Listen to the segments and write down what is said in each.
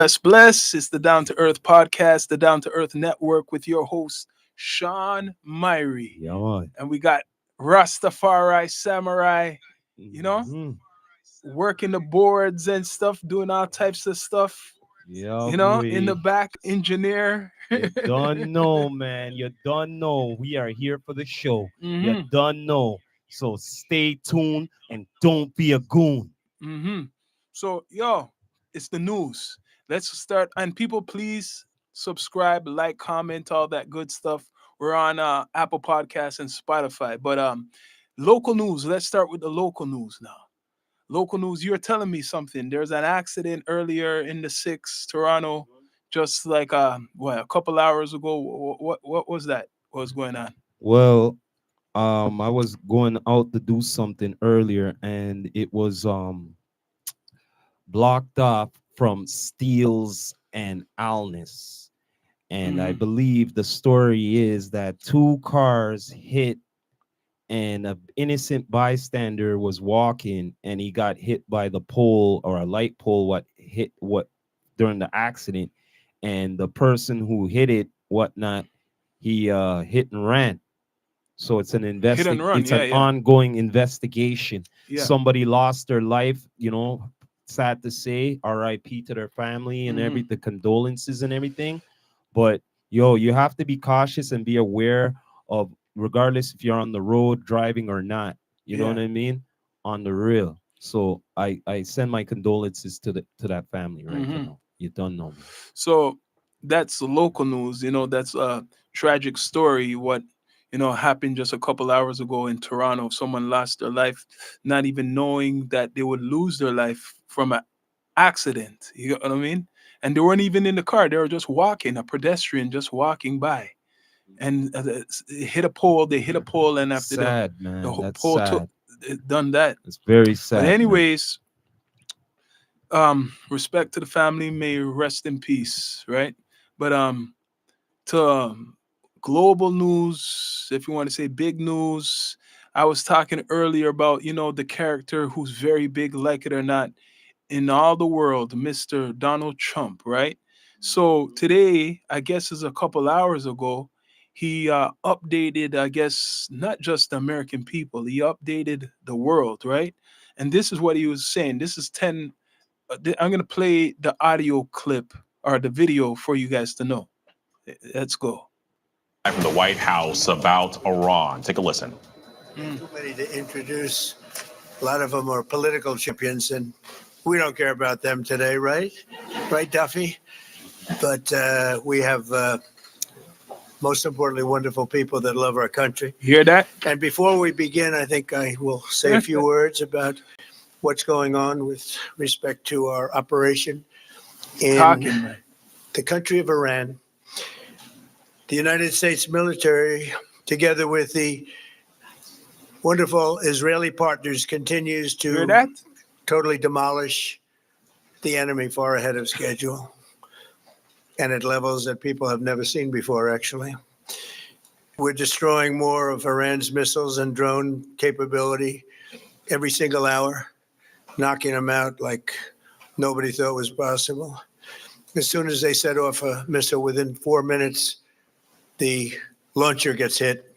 Bless. It's the Down to Earth podcast, the Down to Earth Network with your host, Sean Myrie. Yeah, man. And we got Rastafari Samurai, you know, Hmm. working the boards and stuff, doing all types of stuff, Yeah, in the boy. back, engineer. You don't know, man. You don't know. We are here for the show. You hmm don't know. So stay tuned and don't be a goon. hmm So, it's the news. Let's start. And people, please subscribe, like, comment, all that good stuff. We're on Apple Podcasts and Spotify. But local news. Let's start with the local news now. Local news. You're telling me something. There's an accident earlier in the six, Toronto, just like a couple hours ago. What was that? What was going on? Well, I was going out to do something earlier and it was blocked off from Steels and Alness. And I hmm believe the story is that two cars hit and an innocent bystander was walking and he got hit by the pole or a light pole what hit what during the accident, and the person who hit it whatnot, he hit and ran. So Hit and run. it's Yeah, an yeah, ongoing investigation. yeah. Somebody lost their life, sad to say, RIP to their family and hmm the condolences and everything. But you have to be cautious and be aware of, regardless if you're on the road driving or not. You know what Yeah. I mean? On the real. So I send my condolences to that family right hmm now. You don't know, man. So that's local news. That's a tragic story. What happened just a couple hours ago in Toronto. Someone lost their life, not even knowing that they would lose their life from an accident. You know what I mean? And they weren't even in the car. They were just walking, a pedestrian just walking by, and it hit a pole. They hit a pole, and after Sad, the man. That's pole took sad. it done that. It's very But sad, man. anyways, respect to the family, may rest in peace, right? But to global news, if you want to say big news, I was talking earlier about the character who's very big, like it or not, in all the world, Mr. Donald Trump, right? So today, I guess is a couple hours ago, he updated, I guess, not just the American people, he updated the world, right? And this is what he was saying. This is 10. I'm going to play the audio clip or the video for you guys to know. Let's go. From the White House about Iran. Take a listen. Mm. Too many to introduce. A lot of them are political champions, and we don't care about them today, right? Right, Duffy? But we have, most importantly, wonderful people that love our country. You hear that? And before we begin, I think I will say a few words about what's going on with respect to our operation in Talking, man. the country of Iran. The United States military, together with the wonderful Israeli partners, continues You hear to that? totally demolish the enemy far ahead of schedule and at levels that people have never seen before, actually. We're destroying more of Iran's missiles and drone capability every single hour, knocking them out like nobody thought was possible. As soon as they set off a missile, within 4 minutes, the launcher gets hit.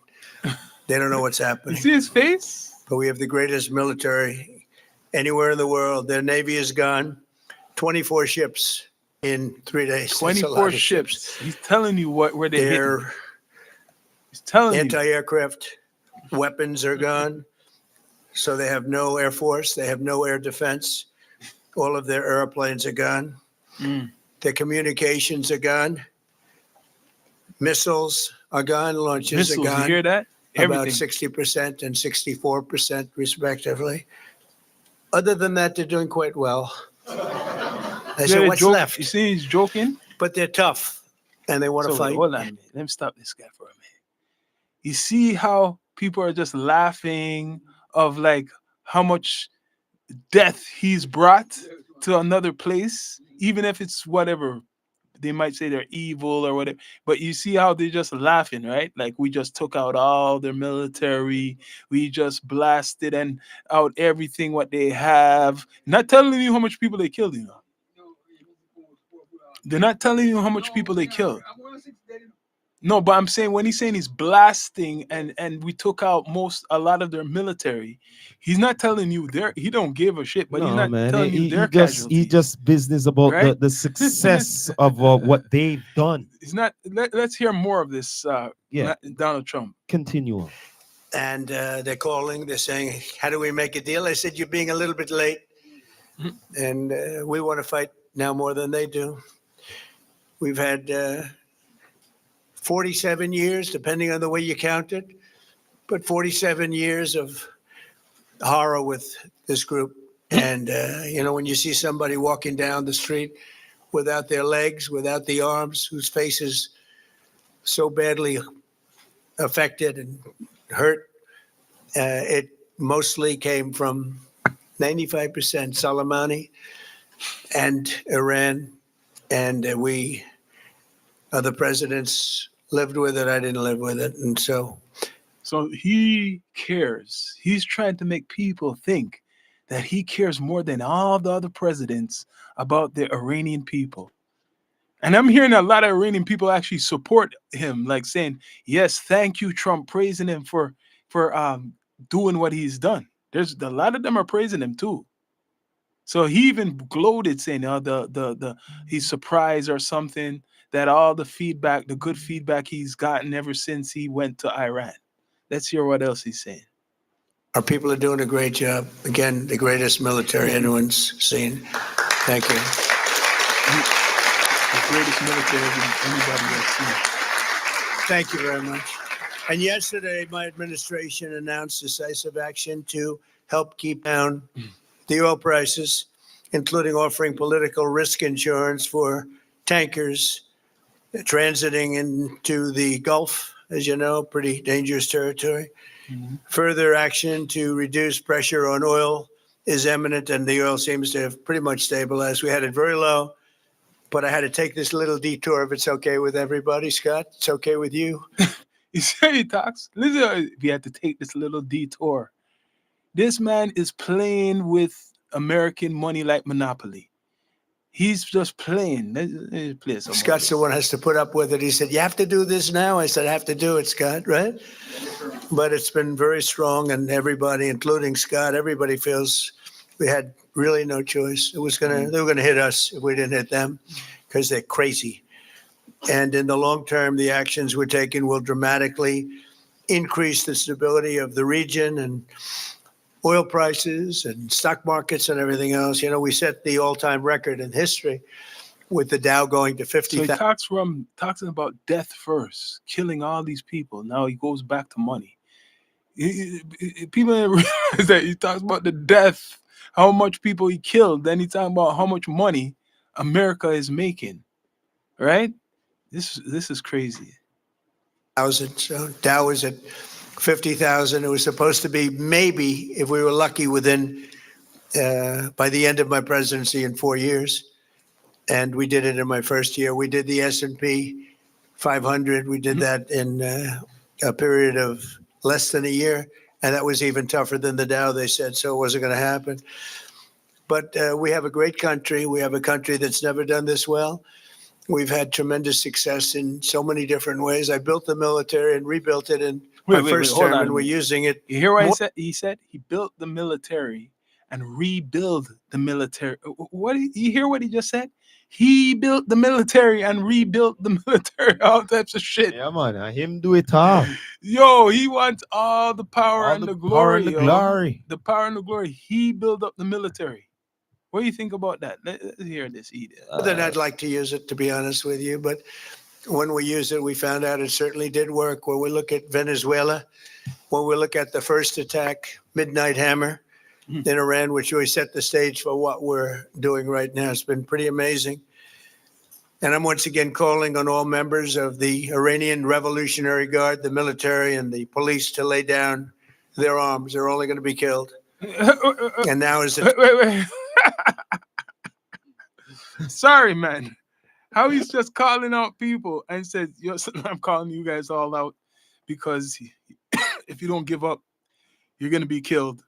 They don't know what's You happening. see his face? But we have the greatest military anywhere in the world. Their Navy is gone. 24 ships in 3 days. That's a 24 lot of ships. He's telling you where they're hitting. Their He's telling you. anti-aircraft weapons are gone. So they have no air force. They have no air defense. All of their airplanes are gone. Mm. Their communications are gone. Missiles are gone. Launches Missiles, are you gone. hear that? About Everything. 60% and 64%, respectively. Other than that, they're doing quite well. I You said, hear the what's joke? left? You see he's joking? But they're tough, and they want to So fight. hold on a minute. Let me stop this guy for a minute. You see how people are just laughing of like how much death he's brought to another place, even if it's whatever they might say they're evil or whatever. But you see how they're just laughing, right? Like we just took out all their military, we just blasted and out everything what they have. Not telling you how much people they killed, They're not telling you how much people they killed. No, but I'm saying when he's saying he's blasting and we took out a lot of their military, he's not telling you he don't give a shit, but he's No, not man. telling you He their just casualties, business about right? the success of what they've done. He's not. Let's hear more of this. Yeah. Donald Trump. Continue on. And they're calling, they're saying, how do we make a deal? I said, you're being a little bit late. And we want to fight now more than they do. We've had 47 years, depending on the way you count it, but 47 years of horror with this group. And, when you see somebody walking down the street without their legs, without the arms, whose face is so badly affected and hurt, it mostly came from 95% Soleimani and Iran. And we, other presidents, lived with it. I didn't live with it. And so he cares. He's trying to make people think that he cares more than all the other presidents about the Iranian people. And I'm hearing a lot of Iranian people actually support him, like saying, yes, thank you, Trump, praising him for doing what he's done. There's a lot of them are praising him too. So he even gloated, saying, he's surprised or something that all the feedback, the good feedback he's gotten ever since he went to Iran. Let's hear what else he's saying. Our people are doing a great job. Again, the greatest military anyone's seen. Thank you. The greatest military anybody has seen. Thank you very much. And yesterday, my administration announced decisive action to help keep down the oil prices, including offering political risk insurance for tankers transiting into the Gulf, as you know, pretty dangerous territory. Mm-hmm. Further action to reduce pressure on oil is imminent, and the oil seems to have pretty much stabilized. We had it very low, but I had to take this little detour, if it's okay with everybody. Scott, it's okay with you? You say he talks. Listen, we had to take this little detour. This man is playing with American money like Monopoly. He's just playing. Let's play Scott's the one who has to put up with it. He said, you have to do this now. I said, I have to do it, Scott, right? But it's been very strong, and everybody, including Scott, everybody feels we had really no choice. They were going to hit us if we didn't hit them because they're crazy. And in the long term, the actions we're taking will dramatically increase the stability of the region and oil prices and stock markets and everything else. We set the all-time record in history with the Dow going to 50,000. So he talks about death first, killing all these people. Now he goes back to money. People didn't realize that he talks about the death, how much people he killed. Then he talking about how much money America is making. Right? This is crazy. So Dow was at 50,000. It was supposed to be maybe, if we were lucky, within by the end of my presidency in 4 years. And we did it in my first year. We did the S&P 500. We did that in a period of less than a year. And that was even tougher than the Dow, they said, so it wasn't going to happen. But we have a great country. We have a country that's never done this well. We've had tremendous success in so many different ways. I built the military and rebuilt it in my first term, and we're using it. You hear what he said? He said he built the military and rebuild the military. What? You hear what he just said? He built the military and rebuilt the military. All types of shit. Yeah, man. Him do it all. Yo, he wants all the power and the glory. The power and the glory. He built up the military. What do you think about that? Let's hear this, Edith. Then I'd like to use it, to be honest with you. But when we used it, we found out it certainly did work. When we look at Venezuela, when we look at the first attack, Midnight Hammer in Iran, which really set the stage for what we're doing right now. It's been pretty amazing. And I'm once again calling on all members of the Iranian Revolutionary Guard, the military, and the police to lay down their arms. They're only going to be killed. And now is the wait. Sorry, man. How he's just calling out people and says, I'm calling you guys all out because if you don't give up, you're going to be killed.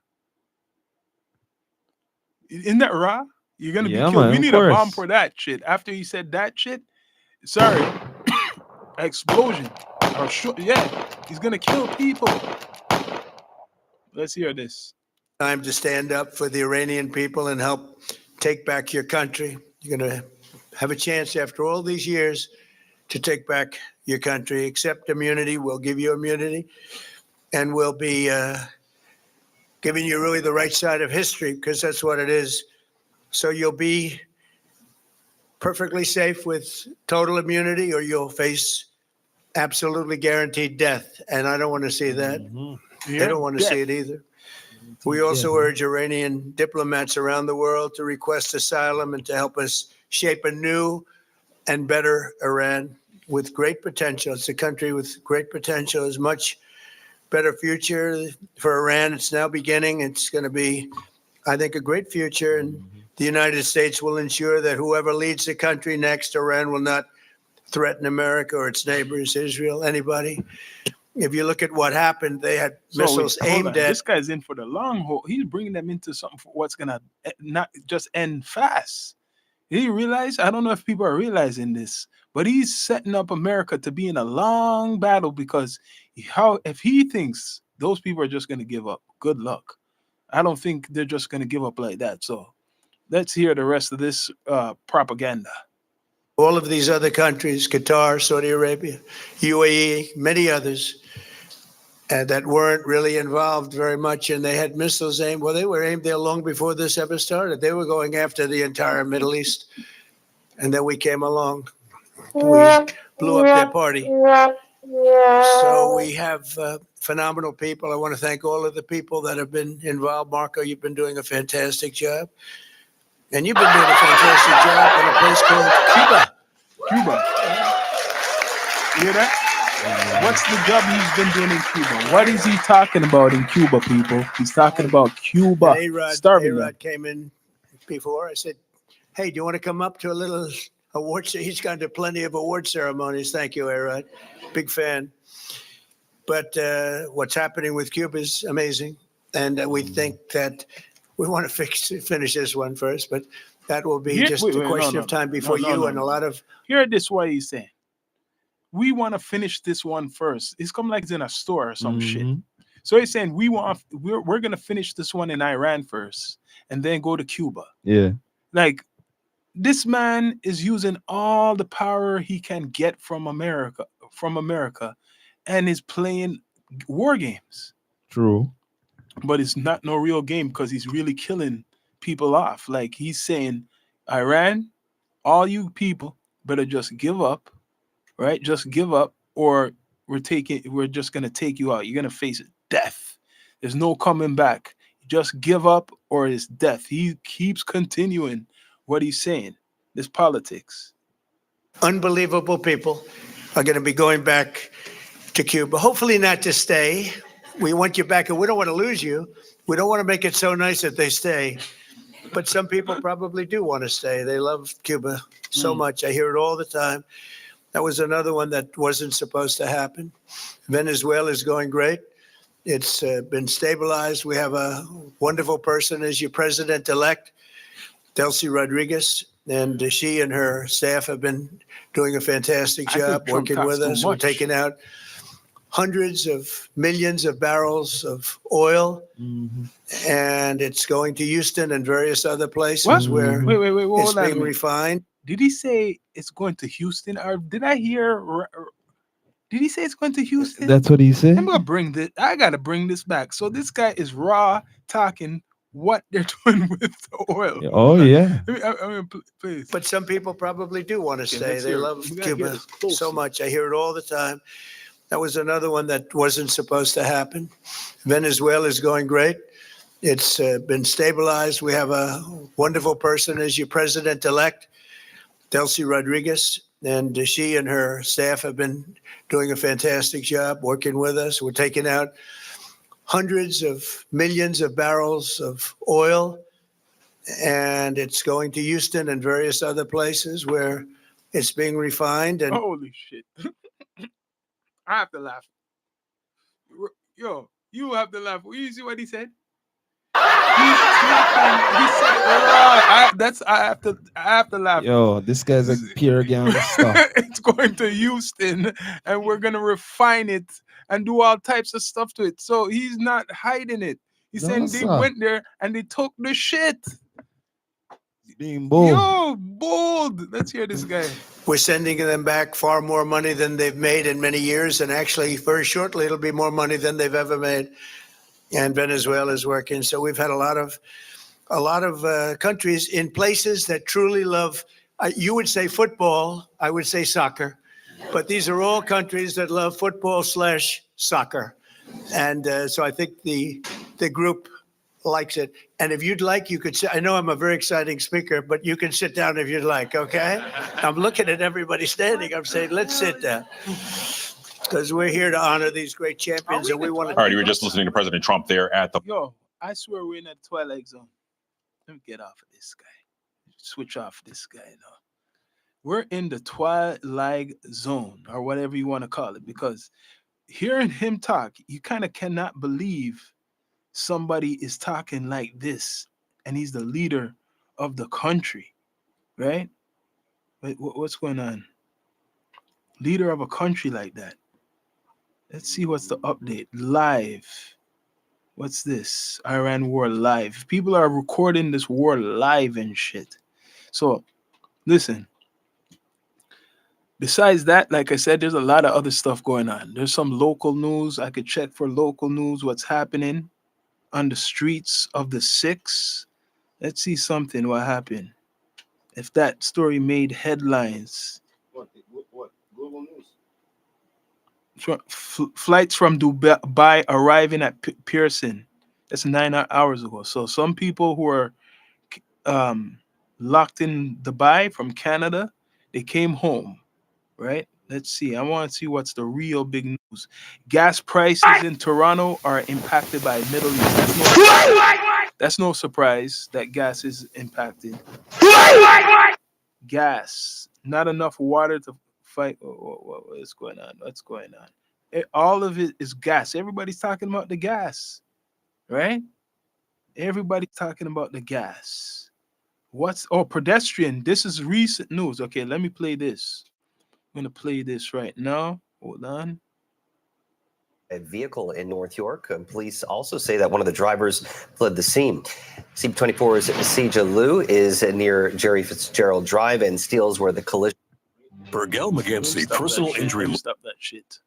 Isn't that raw? You're gonna be Yeah, killed. man, We of need a bomb course. for that shit. After he said that shit, sorry, explosion. Or yeah, he's gonna kill people. Let's hear this. Time to stand up for the Iranian people and help take back your country. You're going to have a chance after all these years to take back your country. Accept immunity. We'll give you immunity, and we'll be giving you really the right side of history, because that's what it is. So you'll be perfectly safe with total immunity, or you'll face absolutely guaranteed death. And I don't want to see that. Mhm. They Yeah, don't want to see it either. We also urge Iranian diplomats around the world to request asylum and to help us shape a new and better Iran with great potential. It's a country with great potential. There's much better future for Iran. It's now beginning. It's going to be, I think, a great future. And the United States will ensure that whoever leads the country next, Iran will not threaten America or its neighbors, Israel, anybody. If you look at what happened, they had So wait, missiles hold aimed on. at. This guy's in for the long haul. He's bringing them into something for what's gonna not just end fast. He realize? I don't know if people are realizing this, but he's setting up America to be in a long battle because how if he thinks those people are just gonna give up, good luck. I don't think they're just gonna give up like that. So let's hear the rest of this propaganda. All of these other countries, Qatar, Saudi Arabia, UAE, many others, that weren't really involved very much, and they had missiles aimed. Well, they were aimed there long before this ever started. They were going after the entire Middle East, and then we came along. We blew up their party. So we have phenomenal people. I want to thank all of the people that have been involved. Marco, you've been doing a fantastic job. And you've been doing a fantastic job in a place called Cuba. Cuba. You hear that? What's the job he's been doing in Cuba? What is he talking about in Cuba, people? He's talking about Cuba And starving them. A-Rod came in before. I said, hey, do you want to come up to a little award? He's gone to plenty of award ceremonies. Thank you, A-Rod. Big fan. But what's happening with Cuba is amazing. And we think that we want to finish this one first, but that will be Here, just wait, a wait, question of time before you and a lot of. Hear this what he's saying. We want to finish this one first. It's come like it's in a store or some shit. So he's saying we're gonna finish this one in Iran first and then go to Cuba. Yeah. Like this man is using all the power he can get from America, and is playing war games. True. But it's not no real game because he's really killing people off. Like he's saying, Iran, all you people better just give up, right? Just give up, or we're just gonna take you out. You're gonna face death. There's no coming back. Just give up or it's death. He keeps continuing what he's saying. This politics. Unbelievable people are going to be going back to Cuba. Hopefully not to stay. We want you back, and we don't want to lose you. We don't want to make it so nice that they stay. But some people probably do want to stay. They love Cuba so much. I hear it all the time. That was another one that wasn't supposed to happen. Venezuela is going great. It's been stabilized. We have a wonderful person as your president-elect, Delcy Rodriguez, and she and her staff have been doing a fantastic job working with us. We're taking out hundreds of millions of barrels of oil, and it's going to Houston and various other places where Wait, it's being refined. Did he say it's going to Houston, or did I hear? Did he say it's going to Houston? That's what he said. I'm gonna bring this. I gotta bring this back. So this guy is raw talking what they're doing with the oil. Oh yeah. I mean, please. But some people probably do want to stay. They love Cuba so much. I hear it all the time. That was another one that wasn't supposed to happen. Venezuela is going great. It's been stabilized. We have a wonderful person as your president-elect, Delcy Rodriguez, and she and her staff have been doing a fantastic job working with us. We're taking out hundreds of millions of barrels of oil, and it's going to Houston and various other places where it's being refined. And holy shit. I have to laugh. Yo, you have to laugh. You see what he said? He's He said it right. I have to laugh. Yo, this guy's a pure gangster. It's going to Houston, and we're gonna refine it and do all types of stuff to it. So he's not hiding it. He's No, saying they sir. went there and they took the shit. Being bold. Yo, bold. Let's hear this guy. We're sending them back far more money than they've made in many years, and actually, very shortly, it'll be more money than they've ever made. And Venezuela is working. So we've had a lot of countries in places that truly love. You would say football, I would say soccer, but these are all countries that love football/soccer, and so I think the group likes it. And if you'd like, you could sit. I know I'm a very exciting speaker, but you can sit down if you'd like, okay? I'm looking at everybody standing. I'm saying, let's sit down. Because we're here to honor these great champions, and we want to. All right, you were just listening to President Trump there at the. Yo, I swear we're in that twilight zone. Let me get off of this guy. Switch off this guy now. We're in the twilight zone, or whatever you want to call it, because hearing him talk, you kind of cannot believe somebody is talking like this, and he's the leader of the country, right? Wait, what's going on? Leader of a country like that. Let's see what's the update. Live. What's this? Iran war live. People are recording this war live and shit. So, listen. Besides that, like I said, there's a lot of other stuff going on. There's some local news. I could check for local news, what's happening on the streets of the 6. Let's see something, what happened. If that story made headlines. What? Global news? Flights from Dubai arriving at Pearson. That's 9 hours ago. So some people who are locked in Dubai from Canada, they came home, right? Let's see. I want to see what's the real big news. Gas prices in Toronto are impacted by Middle East. That's no surprise that gas is impacted. Gas. Not enough water to fight. What is going on? What's going on? All of it is gas. Everybody's talking about the gas, right? Everybody's talking about the gas. Pedestrian? This is recent news. Okay, let me play this. I'm gonna play this right now. Hold on. A vehicle in North York. Police also say that one of the drivers fled the scene. CB24's Sija Liu is near Jerry Fitzgerald Drive and Steeles where the collision. Bergel McGinsey personal injury. Stop that shit.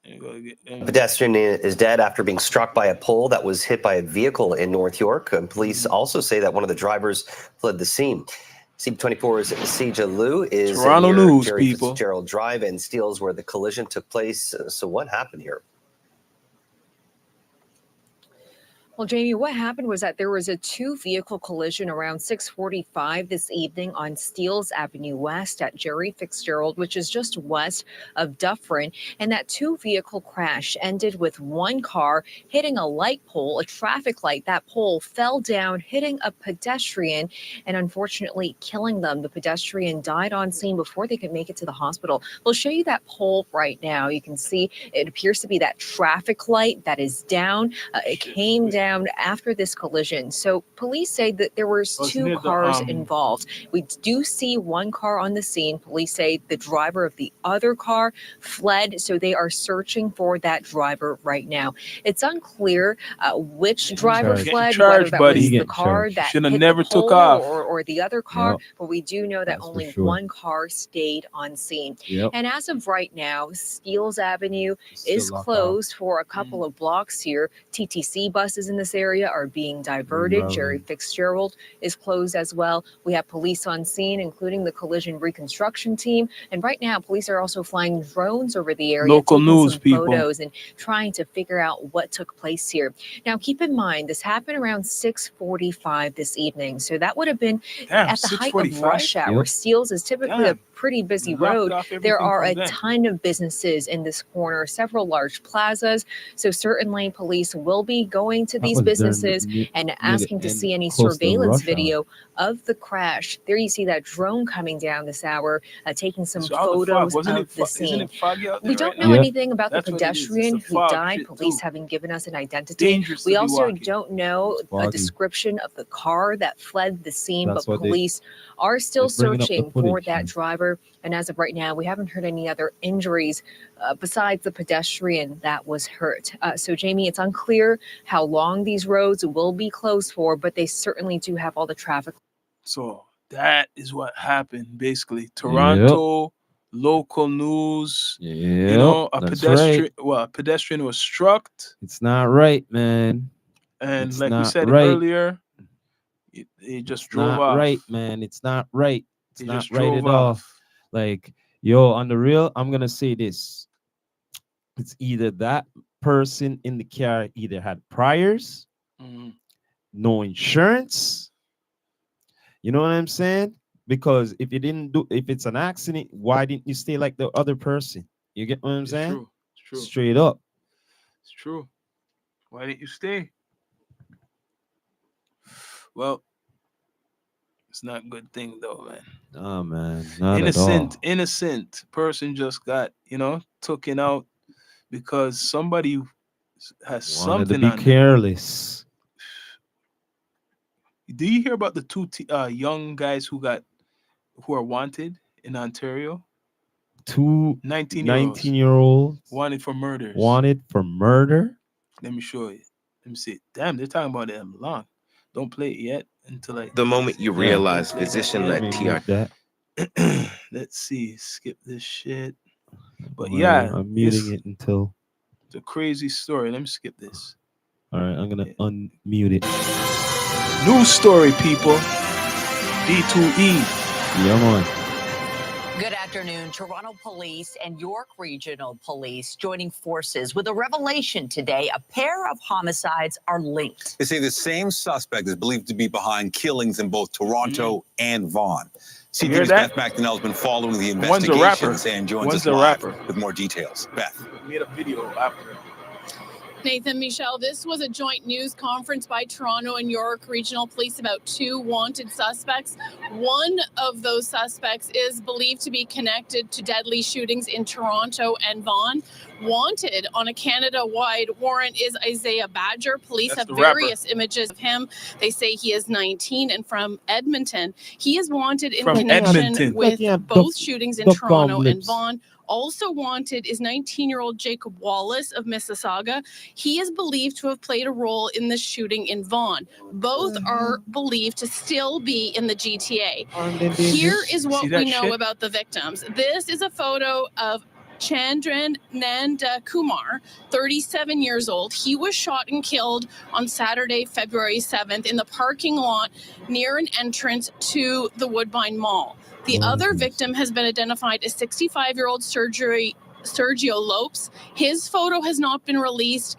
A pedestrian is dead after being struck by a pole that was hit by a vehicle in North York. Police also say that one of the drivers fled the scene. CB24's Sija Liu is Toronto near news, Jerry people. Fitzgerald Drive and Steeles where the collision took place. So what happened here? Well, Jamie, what happened was that there was a 2-vehicle collision around 6:45 this evening on Steeles Avenue West at Jerry Fitzgerald, which is just west of Dufferin. And that 2-vehicle crash ended with one car hitting a light pole, a traffic light. That pole fell down, hitting a pedestrian and unfortunately killing them. The pedestrian died on scene before they could make it to the hospital. We'll show you that pole right now. You can see it appears to be that traffic light that is down. It came down after this collision. So police say that there was 2 cars involved. We do see one car on the scene. Police say the driver of the other car fled, so they are searching for that driver right now. It's unclear which driver fled, whether that was the car that hit never the pole took off. or the other car, Yep. but we do know that That's for only sure. one car stayed on scene. Yep. And as of right now, Steeles Avenue Still is locked closed for a couple of blocks here. TTC buses in this area are being diverted. Rerouting. Jerry Fitzgerald is closed as well. We have police on scene, including the collision reconstruction team. And right now, police are also flying drones over the area, Local taking news, some people. photos and trying to figure out what took place here. Now, keep in mind, this happened around 6:45 this evening. So that would have been Damn, at the height of 6:45? rush hour. Yep. Steeles is typically Damn. pretty busy Blocked road. off There everything are from a then. ton of businesses in this corner, several large plazas. So certainly police will be going to these businesses and asking to see any surveillance video of the crash. There you see that drone coming down this hour, taking some So all the fog, photos wasn't of it? the Isn't scene. it foggy out there We right don't now? know anything about the That's what it is. It's the pedestrian who fog died, shit, police too. having given us an identity. Dangerous to We be also walking. don't know a foggy. description of the car that fled the scene, That's but what police are still they're bringing up the searching for footage, that man. driver. And as of right now, we haven't heard any other injuries besides the pedestrian that was hurt. So, Jamie, it's unclear how long these roads will be closed for, but they certainly do have all the traffic. So that is what happened, basically. Toronto, local news. Yep, You know, a that's pedestrian. right. Well, a pedestrian was struck, It's not right, man. and It's like we not said right. earlier, he just It's drove not off. right, man. It's not right. It's He not just right drove at all. off. Like, yo, on the real, I'm gonna say this. It's either that person in the car either had priors, Mhm. no insurance. You know what I'm saying? Because if it's an accident, why didn't you stay like the other person? You get what I'm It's saying? true. It's true. Straight up. It's true. Why didn't you stay? Well, it's not a good thing though, man. Oh man, not at all. Innocent person just got, taken out because somebody has Wanted to something be on them. careless. Do you hear about the two young guys who are wanted in Ontario? Two 19-year-olds 19-year-olds wanted for murders. wanted for murder. Let me show you. Let me see. Damn, they're talking about them long. Don't play it yet until I. The moment you Yeah. realize Don't play that physician-led Let me TR mute that. yet. Let's see. Skip this shit. But Well, yeah, I'm muting it until. it's a crazy story. Let me skip this. All right, I'm gonna unmute it. News story, people. D2E. Yeah, man. Good afternoon. Toronto Police and York Regional Police joining forces with a revelation today. A pair of homicides are linked. They say the same suspect is believed to be behind killings in both Toronto and Vaughan. You hear CTV's that? Beth McDonnell has been following the One's a rapper. investigations and joins One's us a live rapper. with more details. Beth. Made a video after. Nathan, Michelle, this was a joint news conference by Toronto and York Regional Police about two wanted suspects. One of those suspects is believed to be connected to deadly shootings in Toronto and Vaughan. Wanted on a Canada-wide warrant is Isaiah Badger. Police That's have the rapper. various images of him. They say he is 19 and from Edmonton. He is wanted in From connection Edmonton. with Yeah, both duck- shootings in duck Toronto and omelets. Vaughan. Also wanted is 19-year-old Jacob Wallace of Mississauga. He is believed to have played a role in the shooting in Vaughan. Both are believed to still be in the GTA. Here is what See that we know shit? about the victims. This is a photo of Chandran Nanda Kumar, 37 years old. He was shot and killed on Saturday, February 7th in the parking lot near an entrance to the Woodbine Mall. The other victim has been identified as 65-year-old Sergio Lopes. His photo has not been released,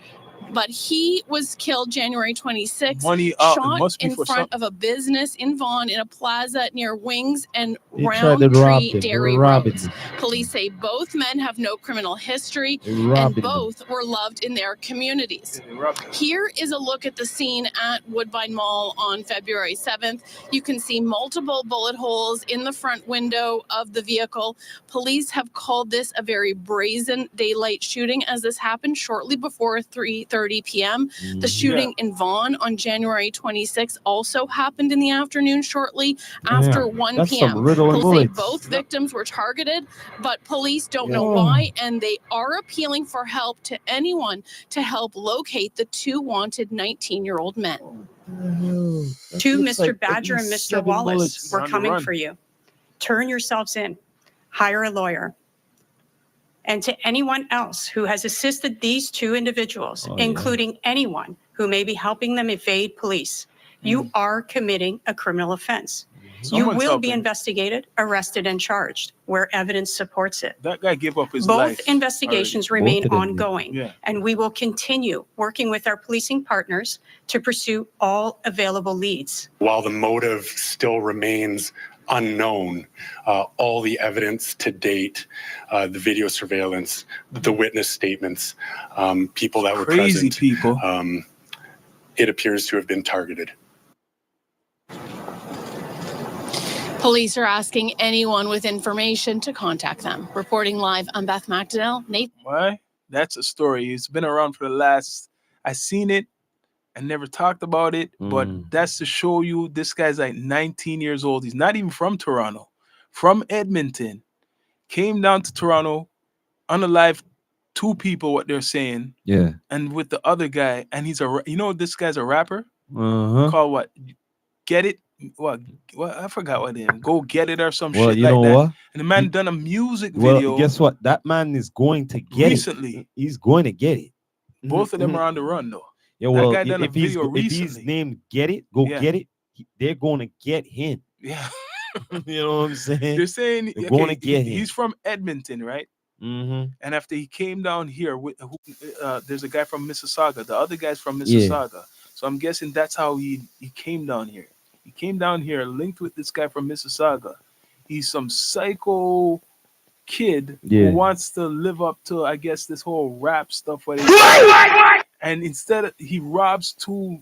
but he was killed January 26th, Money out. It shot must be in for front of a business in Vaughan in a plaza near Wings and They tried to rob Roundtree them. They Dairy were robbing Roads. them. Police say both men have no criminal history They were and robbing them. both were loved in their communities. They robbed them. Here is a look at the scene at Woodbine Mall on February 7th. You can see multiple bullet holes in the front window of the vehicle. Police have called this a very brazen daylight shooting as this happened shortly before 3:30 p.m. The shooting in Vaughan on January 26th also happened in the afternoon shortly after 1 That's some p.m. riddling Police say bullets. both victims were targeted, but police don't know Yeah. why, and they are appealing for help to anyone to help locate the two wanted 19-year-old men. To Mr. Badger and Mr. Wallace, we're On the coming run. for you. Turn yourselves in. Hire a lawyer. And to anyone else who has assisted these two individuals, Oh, yeah. including anyone who may be helping them evade police, you are committing a criminal offense. You Someone's will be helping. investigated, arrested, and charged where evidence supports it. That guy gave up his Both life. investigations already. remain Both of them did. ongoing, Yeah. and we will continue working with our policing partners to pursue all available leads. While the motive still remains unknown. All the evidence to date, the video surveillance, the witness statements, people that were Crazy present, people. it appears to have been targeted. Police are asking anyone with information to contact them. Reporting live, I'm Beth McDonnell. Nate. Why? That's a story. It's been around for the last. I seen it. I never talked about it, but that's to show you this guy's like 19 years old. He's not even from Toronto, from Edmonton. Came down to Toronto, unalive 2 people. What they're saying, Yeah. and with the other guy, and he's this guy's a rapper Uh-huh. called what? Get It? What I forgot what name. Go Get It or some Well, shit you like know that. what? And the man done a music Well, video guess what? That man is going to get recently. it. He's going to get it. Both of them are on the run though. Yeah, That well, guy done a if he's video if he's recently. named Get It, Go Yeah. Get It, they're going to get him. Yeah. You know what I'm saying? They're saying They're going to get him. he's from Edmonton, right? Mm-hmm. And after he came down here, there's a guy from Mississauga. The other guy's from Mississauga. So I'm guessing that's how he came down here. He came down here linked with this guy from Mississauga. He's some psycho kid who wants to live up to, I guess, this whole rap stuff. And instead, he robs 2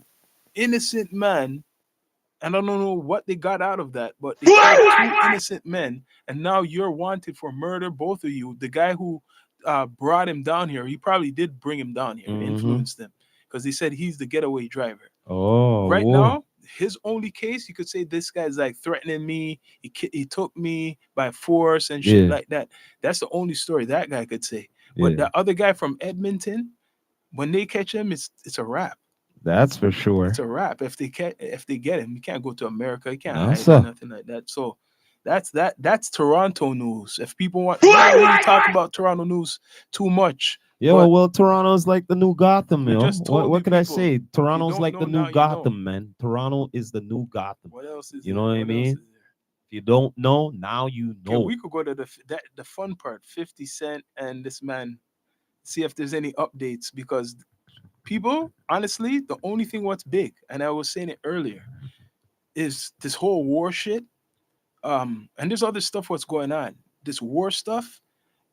innocent men. And I don't know what they got out of that, but they killed 2 innocent men, and now you're wanted for murder, both of you. The guy who brought him down here, he probably did bring him down here, influenced him, because he said he's the getaway driver. Oh, right now, his only case, you could say this guy's like threatening me. He took me by force and shit like that. That's the only story that guy could say. But the other guy from Edmonton, when they catch him, it's a wrap. That's for sure. It's a wrap. If they get him, he can't go to America. He can't No, hide sir. or nothing like that. So that's Toronto news. If people want to really talk about Toronto news too much. Yeah, well, Toronto's like the new Gotham, yo. just told What you can I people, say? Toronto's don't like know the now, new you Gotham, man. Toronto is the new Gotham. What else is You there? know what I What else mean? is there? If you don't know, now you Okay, know. we could go to the fun part, 50 Cent and this man, see if there's any updates, because people, honestly, the only thing what's big, and I was saying it earlier, is this whole war shit. And there's other stuff what's going on. This war stuff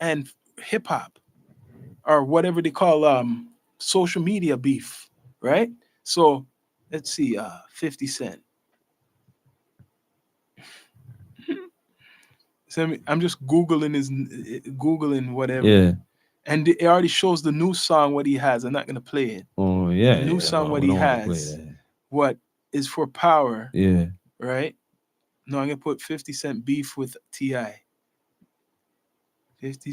and hip hop, or whatever they call social media beef, right? So let's see, 50 Cent. So I'm just Googling whatever. Yeah. And it already shows the new song what he has. I'm not gonna play it. Oh yeah. The new song what we he don't wanna play has. that. What is for power? Yeah. Right? No, I'm gonna put 50 Cent beef with T.I. 50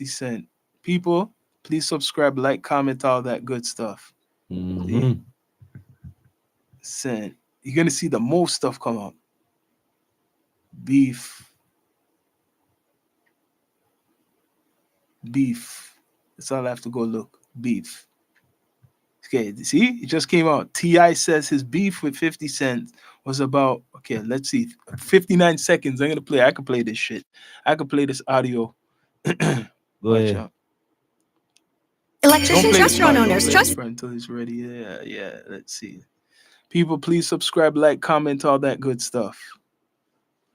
Cent. People, please subscribe, like, comment, all that good stuff. See? Cent. You're gonna see the most stuff come up. Beef. That's all I have to go look. Beef. Okay, see, it just came out. T.I. says his beef with 50 Cent was about, okay, let's see, 59 seconds. I'm gonna play. I can play this shit. I can play this audio. Watch out. Electricians, restaurant owners, trust until it's ready. Yeah. Let's see. People, please subscribe, like, comment, all that good stuff.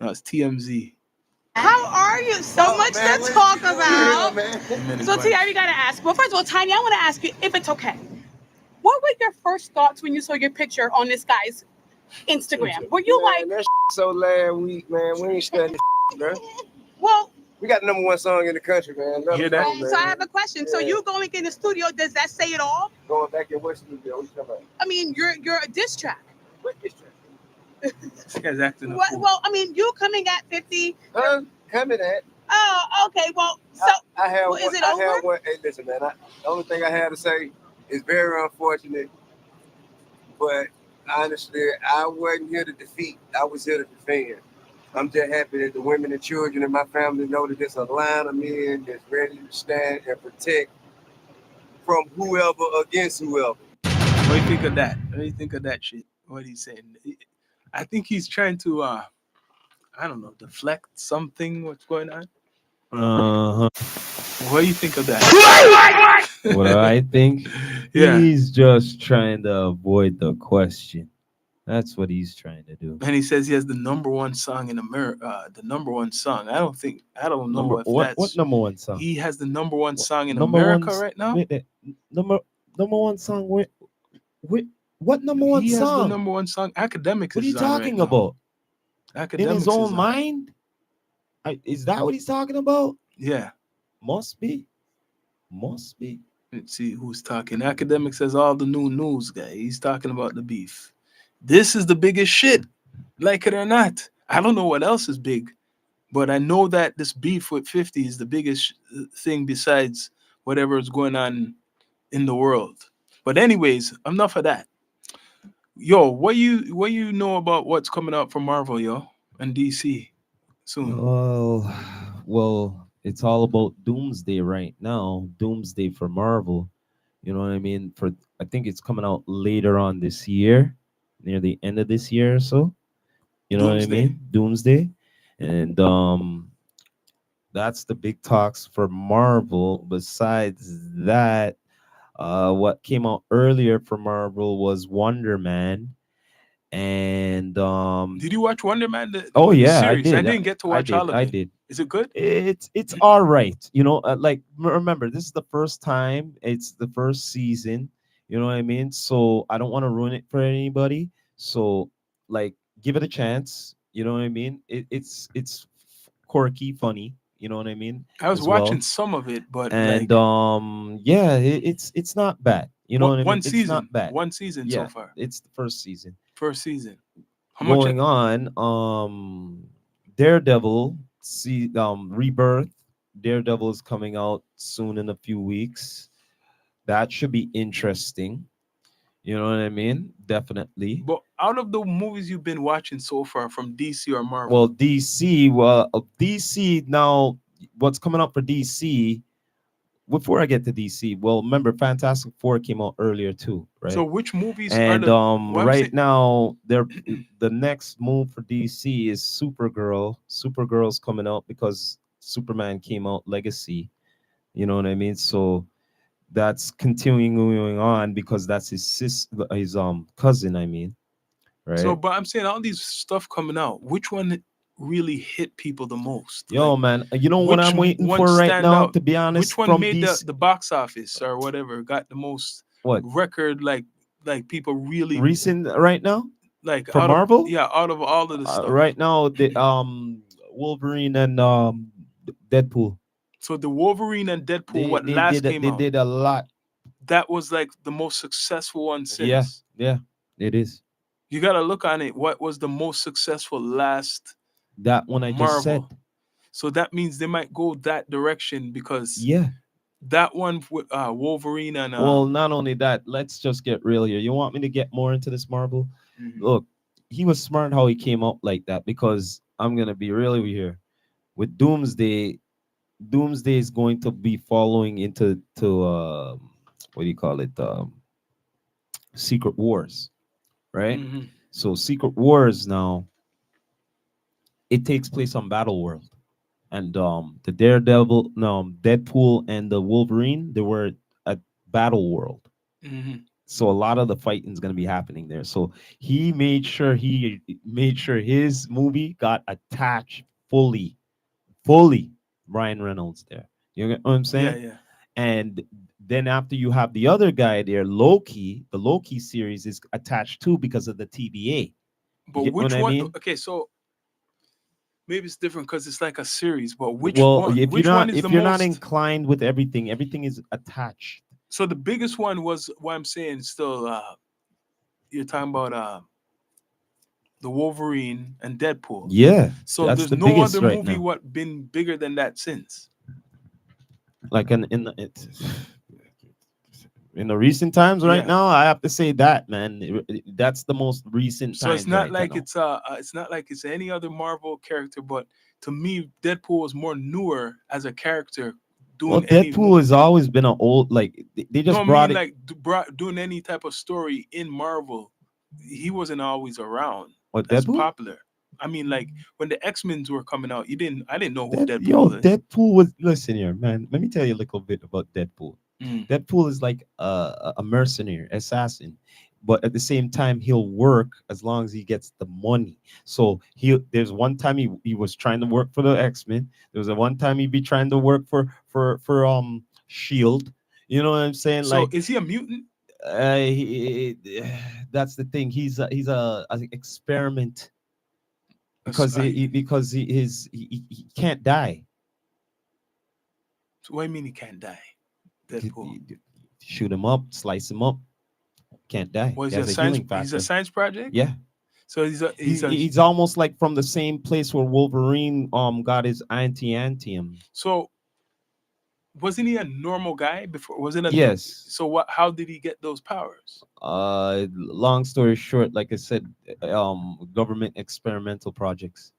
No, it's TMZ. How are you? So much to talk about. So, T.I., we got to ask. Well, first of all, Tiny, I want to ask you, if it's okay, what were your first thoughts when you saw your picture on this guy's Instagram? Were you like... That so last week, man. We ain't studying bro. Well... We got the #1 song in the country, man. Hear that? So I have a question. So you going in the studio, does that say it all? Going back in what studio? What you talking about? I mean, you're a diss track. What diss track? This guy's acting up. Well, I mean, you coming at 50. Coming at. Oh, okay. Well, so I have well, is one, it I over? have one. Hey, listen, man. The only thing I had to say is very unfortunate, but honestly, I wasn't here to defeat. I was here to defend. I'm just happy that the women and children in my family know that there's a line of men that's ready to stand and protect from whoever against whoever. What do you think of that? What do you think of that shit? What he's saying? I think he's trying to, I don't know, deflect something. What's going on? What do you think of that? What I think? Yeah. He's just trying to avoid the question. That's what he's trying to do. And he says he has the number one song in America. The number one song. I don't know Number if what that's. number one song? He has the number one What, song in number one America right now. wait, number one song with what number one He has the song? number one song. Academics What are you is on right talking now. about? In his Academics own is on. mind? Is that what he's talking about? Yeah. Must be. Must be. Let's see who's talking. Academics says all the new news guy. He's talking about the beef. This is the biggest shit, like it or not. I don't know what else is big, but I know that this beef with 50 is the biggest thing besides whatever is going on in the world. But anyways, enough of that. Yo, what you know about what's coming up for Marvel, yo, and DC soon? Well, it's all about Doomsday right now. Doomsday for Marvel. You know what I mean? I think it's coming out later on this year, near the end of this year or so. You know what I Doomsday. mean? Doomsday. And that's the big talks for Marvel. Besides that, what came out earlier for Marvel was Wonder Man. And Did you watch Wonder Man? oh The yeah, I series. I did. didn't get to watch all of I it. did. Is it good? It's all right. You know, like remember, this is the first time. It's the first season. You know what I mean? So I don't want to ruin it for anybody. So like, give it a chance. You know what I mean? It's quirky, funny. You know what I mean? I was As watching well. some of it, but And like yeah, it's not bad. You know what I mean? one It's season, not bad. one season so Yeah, far. it's the first season. First season. How much? Going on, Daredevil, see, Rebirth. Daredevil is coming out soon in a few weeks. That should be interesting. You know what I mean? Definitely. But out of the movies you've been watching so far from DC or Marvel, Well, DC now. What's coming up for DC? Before I get to DC, well, remember Fantastic Four came out earlier too, so right? which movies are And the? What I'm right saying, now, the next move for DC is Supergirl. Supergirl's coming out because Superman came out Legacy. You know what I mean? So that's continuing going on because that's his cousin. I mean, so right? but I'm saying all these stuff coming out. Which one really hit people the most? Yo, Like, man, you know what which I'm waiting one for right stand now? out? To be Which honest, one from made DC, the box office or whatever got the most what record? Like people really recent right now like from out of Marvel? out of all of the stuff. Right now, the Wolverine and Deadpool. So the Wolverine and Deadpool, what They last did came they out, did a lot. that was like the most successful one Yeah, since. yeah, it is. You got to look on it. What was the most successful last That one I just said. Marvel? So that means they might go that direction because Yeah. that one with Wolverine and Well, not only that, let's just get real here. You want me to get more into this Marvel? Mhm. Look, he was smart how he came up like that because I'm gonna be real over here. With Doomsday, Doomsday is going to be following into what do you call it? Secret Wars, right? Mhm. So Secret Wars now it takes place on Battle World, and the Daredevil, no, Deadpool and the Wolverine, they were at Battle World. Mhm. So a lot of the fighting is going to be happening there. So he made sure his movie got attached fully Ryan Reynolds there. You get what I'm Yeah, saying? yeah. And then after you have the other guy there, Loki, the Loki series is attached too because of the TVA. You But get what which I one? mean? Okay, so maybe it's different because it's like a series. But which Well, one? if you're Which one not is the if you're not most? inclined with everything, everything is attached. So the biggest one was what I'm saying. Still, you're talking about the Wolverine and Deadpool. Yeah, So that's there's the no biggest other right movie now. what been bigger than that since. Like in the recent times right Yeah. now, I have to say that, man. That's the most recent So it's times not right like now. it's not like it's any other Marvel character, but to me, Deadpool is more newer as a character Well, doing any. Deadpool has always been an old like they No, just I brought mean it. like doing any type of story in Marvel. He wasn't always around What as Deadpool? popular. I mean, like when the X-Men's were coming out, you didn't. I didn't know who Yo, Deadpool is. Deadpool was listen here, man. Let me tell you a little bit about Deadpool. Mm. Deadpool is like a mercenary, assassin. but at the same time he'll work as long as he gets the money. So there's one time he was trying to work for the X-Men. There was a one time he'd be trying to work for Shield. You know what I'm saying? So Like is he a mutant? that's the thing. He's a experiment That's- because uh, he can't die. So what do you mean he can't die? Deadpool. Shoot him up, slice him up, can't die. Was He he a has a science? healing He's a factor. science project. Yeah, So he's almost like from the same place where Wolverine got his anti-antium. So wasn't he a normal guy before? Wasn't a Yes. So what? How did he get those powers? Long story short, like I said, government experimental projects.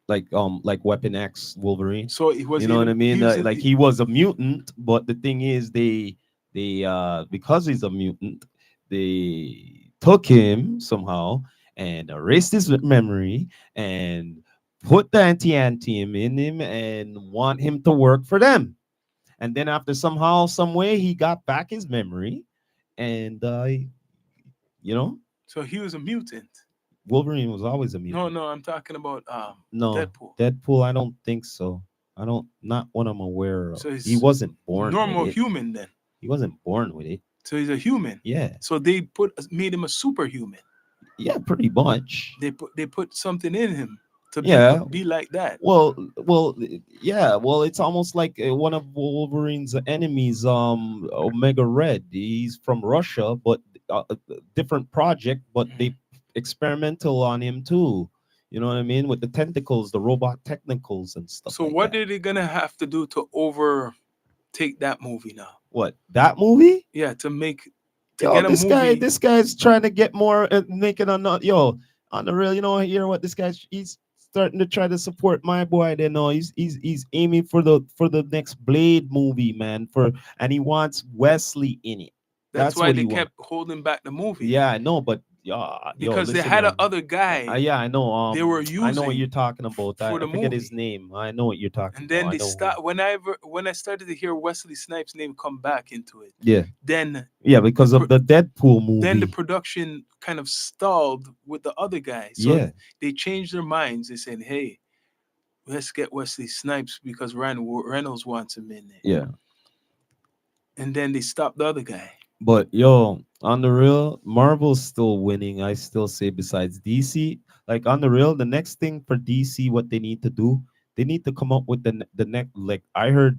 Like Weapon X Wolverine. So he was. You know what I mean? He was Like he was a mutant, but the thing is, they because he's a mutant, they took him somehow and erased his memory and put the anti-antium in him and want him to work for them. And then after somehow, some way, he got back his memory, and you know, So he was a mutant. Wolverine was always a mutant. No, I'm talking about No, Deadpool. Deadpool, I don't think so. I don't, not what I'm aware of. So He he's wasn't born normal with it. human then. He wasn't born with it. So he's a human. Yeah. So they made him a superhuman. Yeah, pretty much. They put something in him to Yeah. be like that. Well, yeah. Well, it's almost like one of Wolverine's enemies, Omega Red. He's from Russia, but a different project, but they experimental on him too. You know what I mean? With the tentacles, the robot technicals and stuff. So like what that. are they gonna have to do to overtake that movie now? What, that movie? Yeah, to Yo, get a this movie. this guy's trying to get more, making on the real. You know, hear what this guy's, he's starting to try to support my boy. They know he's aiming for the next Blade movie, man. And he wants Wesley in it. That's why what they he kept holding back the movie. Yeah, I know, but Because they listen, had man. another guy. Yeah, I know. They were I know what using you're talking about. for I the forget movie. his name. I know what you're talking And then about. they I know who. start when I started to hear Wesley Snipes' name come back into it. Yeah. Then Because of the Deadpool movie. Then the production kind of stalled with the other guy. So Yeah. they changed their minds. They said, "Hey, let's get Wesley Snipes because Ryan Reynolds wants him in there." Yeah. And then they stopped the other guy. But yo, on the real, Marvel's still winning. I still say besides DC, like on the real, the next thing for DC, what they need to do, they need to come up with the next. Like I heard,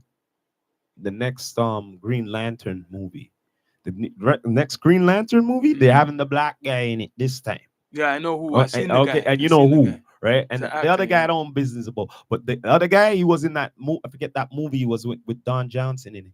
the next Green Lantern movie, next Green Lantern movie, they're having the black guy in it this time. Yeah, I know who. Oh, I seen the guy. and you I know seen the who, guy. right? And He's the an other actor, guy yeah. I don't business about, but the other guy, he was in that movie. I forget that movie. He was with Don Johnson in it.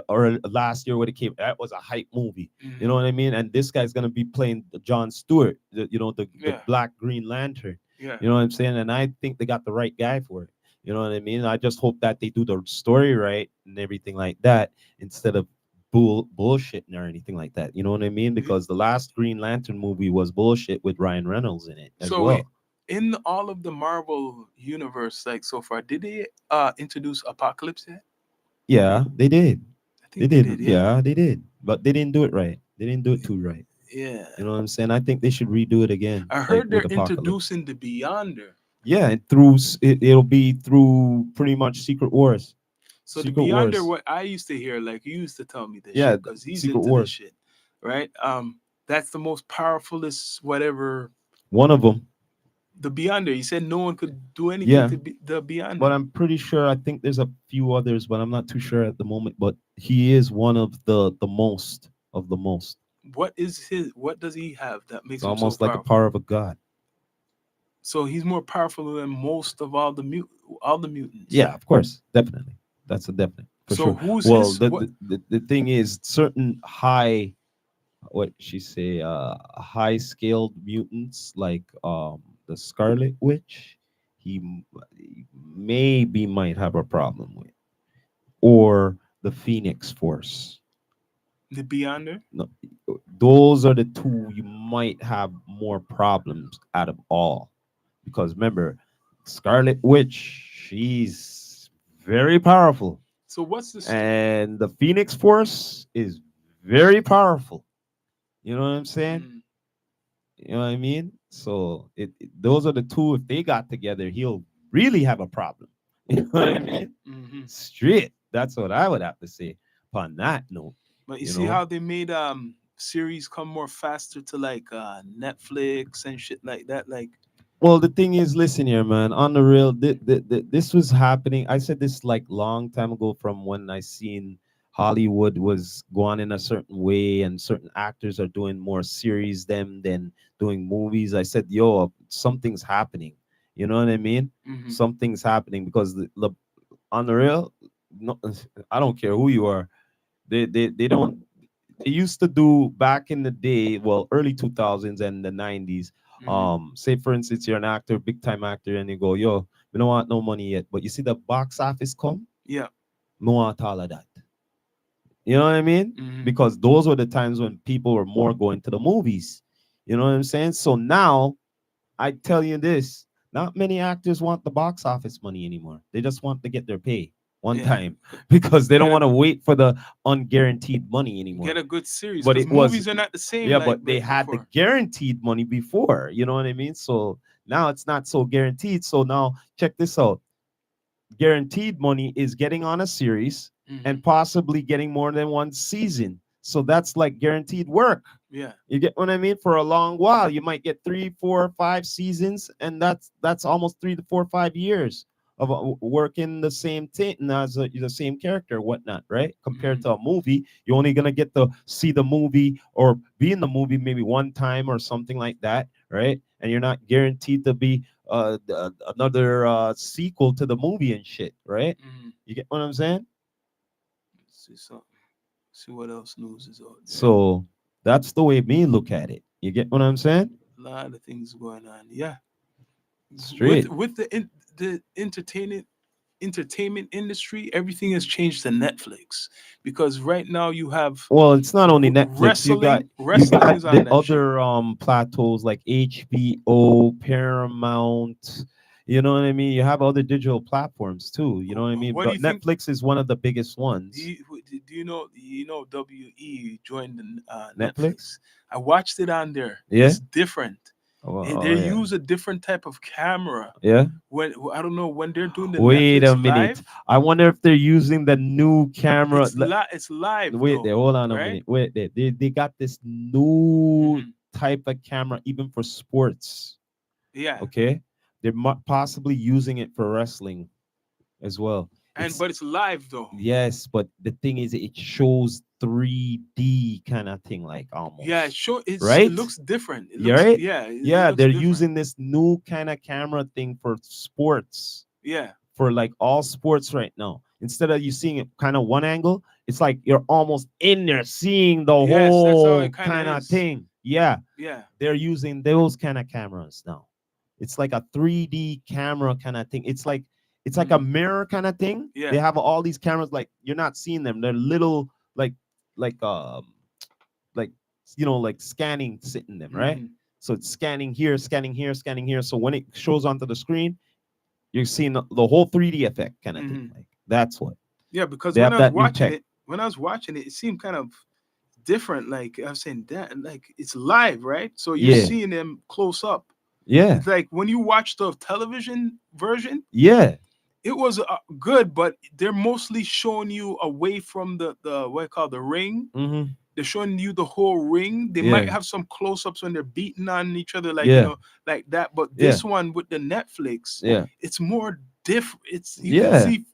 Or last year when it came, that was a hype movie. You know what I mean? And this guy's gonna be playing John Stewart, the Yeah. Black Green Lantern. Yeah. You know what I'm saying? And I think they got the right guy for it. You know what I mean? I just hope that they do the story right and everything like that instead of bullshitting or anything like that. You know what I mean? Because the last Green Lantern movie was bullshit with Ryan Reynolds in it as So well. wait, in all of the Marvel universe, like so far, did they introduce Apocalypse yet? Yeah, they did. think They they did. did, yeah. Yeah, they did. But they didn't do it right. They didn't do it too right. Yeah. You know what I'm saying? I think they should redo it again. I like heard they're with Apocalypse. introducing the Beyonder. Yeah, and it'll be through pretty much Secret Wars. So Secret the Beyonder, Wars. what I used to hear, like you used to tell me this Yeah, shit, because he's Secret into Wars. this shit, right? That's the most powerfulest whatever. One of them. The Beyonder. He said no one could do anything Yeah. to the Beyonder. But I'm pretty sure. I think there's a few others, but I'm not too sure at the moment. But he is one of the most of the most. What does he have that makes It's him almost so like powerful? the power of a god. So he's more powerful than most of all the mutants. Yeah, of course, definitely. That's a definite for So sure. who's well, his- what- the thing is, certain high, what she say, high scaled mutants like the Scarlet Witch, he maybe might have a problem with, or the Phoenix Force. The Beyonder. No, those are the two you might have more problems out of all, because remember, Scarlet Witch, she's very powerful, So what's the and the Phoenix Force is very powerful. You know what I'm saying? Mm. You know what I mean? So those are the two. If they got together, he'll really have a problem. You know what I mean? Hmm. Straight. That's what I would have to say upon that note. But you You see know. how they made series come more faster to like Netflix and shit like that. Like, Well, the thing is, listen here, man. On the real, this was happening. I said this like long time ago, from when I seen Hollywood was going in a certain way, and certain actors are doing more series them than doing movies. I said, yo, something's happening. You know what I mean? hmm Something's happening because on the real, no, I don't care who you are. They don't. They used to do back in the day, well, early 2000s and the 90s. Say for instance, you're an actor, big time actor, and you go, yo, we don't want no money yet, but you see the box office come, yeah. no want all of that. You know what I mean? hmm Because those were the times when people were more going to the movies. You know what I'm saying? So now I tell you this, not many actors want the box office money anymore. They just want to get their pay one Yeah. time because they don't Get want a to wait for the unguaranteed money get anymore. a good series But because it was, movies are not the same yeah, like but they had the before. guaranteed money before. You know what I mean? So now it's not so guaranteed. So now check this out. Guaranteed money is getting on a series Hmm. and possibly getting more than one season. So that's like guaranteed work. Yeah. You get what I mean? For a long while, you might get 3, 4, 5 seasons, and that's almost 3 to 4, 5 years of working the same thing as the same character, whatnot, right? Compared hmm to a movie, you're only gonna get to see the movie or be in the movie maybe one time or something like that, right? And you're not guaranteed to be another sequel to the movie and shit, right? hmm You get what I'm saying? Let's see something. See what else news is out there. So that's the way me look at it. You get what I'm saying? A lot of things going on. Yeah. With Straight. the entertainment industry, everything has changed to Netflix because right now you have Well, it's not only Netflix. You got wrestling is on the that shit. other plateaus like HBO, Paramount. You know what I mean? You have other digital platforms too. You know what I mean? What do you But think? Netflix is one of the biggest ones. Do you know WE joined the Netflix? Netflix? I watched it on there. Yeah. It's different. Oh, They oh, yeah. use a different type of camera. Yeah. When I don't know when they're doing the Wait Netflix a minute. live, I wonder if they're using the new camera. it's live Wait there. though, Hold on a right? minute. Wait there. They got this new hmm type of camera even for sports. Yeah, Okay. They're possibly using it for wrestling as well. It's but it's live though. yes, but the thing is, it shows 3D kind of thing, like Yeah, almost it right. looks different. It You looks right? yeah, it Yeah, looks they're different. using this new kind of camera thing for sports, Yeah. for like all sports right now. Instead of you seeing it kind of one angle, it's like you're almost in there seeing the Yes, that's how it whole kind of kind of is. thing. Yeah, Yeah. they're using those kind of cameras now. It's like a 3D camera kind of thing. It's like a Mhm. mirror kind of thing. They Yeah. have all these cameras, like you're not seeing them. They're little like like scanning sitting them, right? hmm So it's scanning here, scanning here, scanning here. So when it shows onto the screen, you're seeing the whole 3D effect kind of thing. hmm Like that's what Yeah, because they have, that new tech. when I was watching it, it seemed kind of different. Like I was saying that, like it's live, right? So you're Yeah, seeing them close up. yeah, It's like when you watch the television version, yeah. it was good, but they're mostly showing you away from the what I call the ring. Mm-hmm. They're showing you the whole ring. They might Yeah, have some close-ups when they're beating on each other, like yeah, like that. But yeah, this one with the Netflix, yeah, it's more different. It's you can yeah. see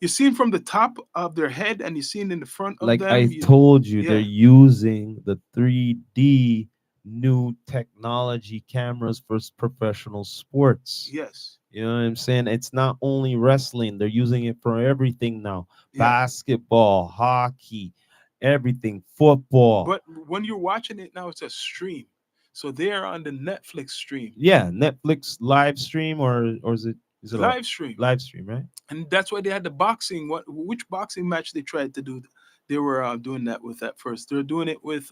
you see them from the top of their head, and you see it in the front of Like them. I told you, they're Yeah, using the 3D new technology cameras for professional sports. yes, You know what I'm saying? It's not only wrestling, they're using it for everything now. yeah. Basketball, hockey, everything, football. But when you're watching it now, it's a stream, so they're on the Netflix stream, Yeah, Netflix live stream, or is it a live stream, live stream, right? and that's why they had the boxing. Which boxing match they tried to do? They were doing that with at first. They're doing it with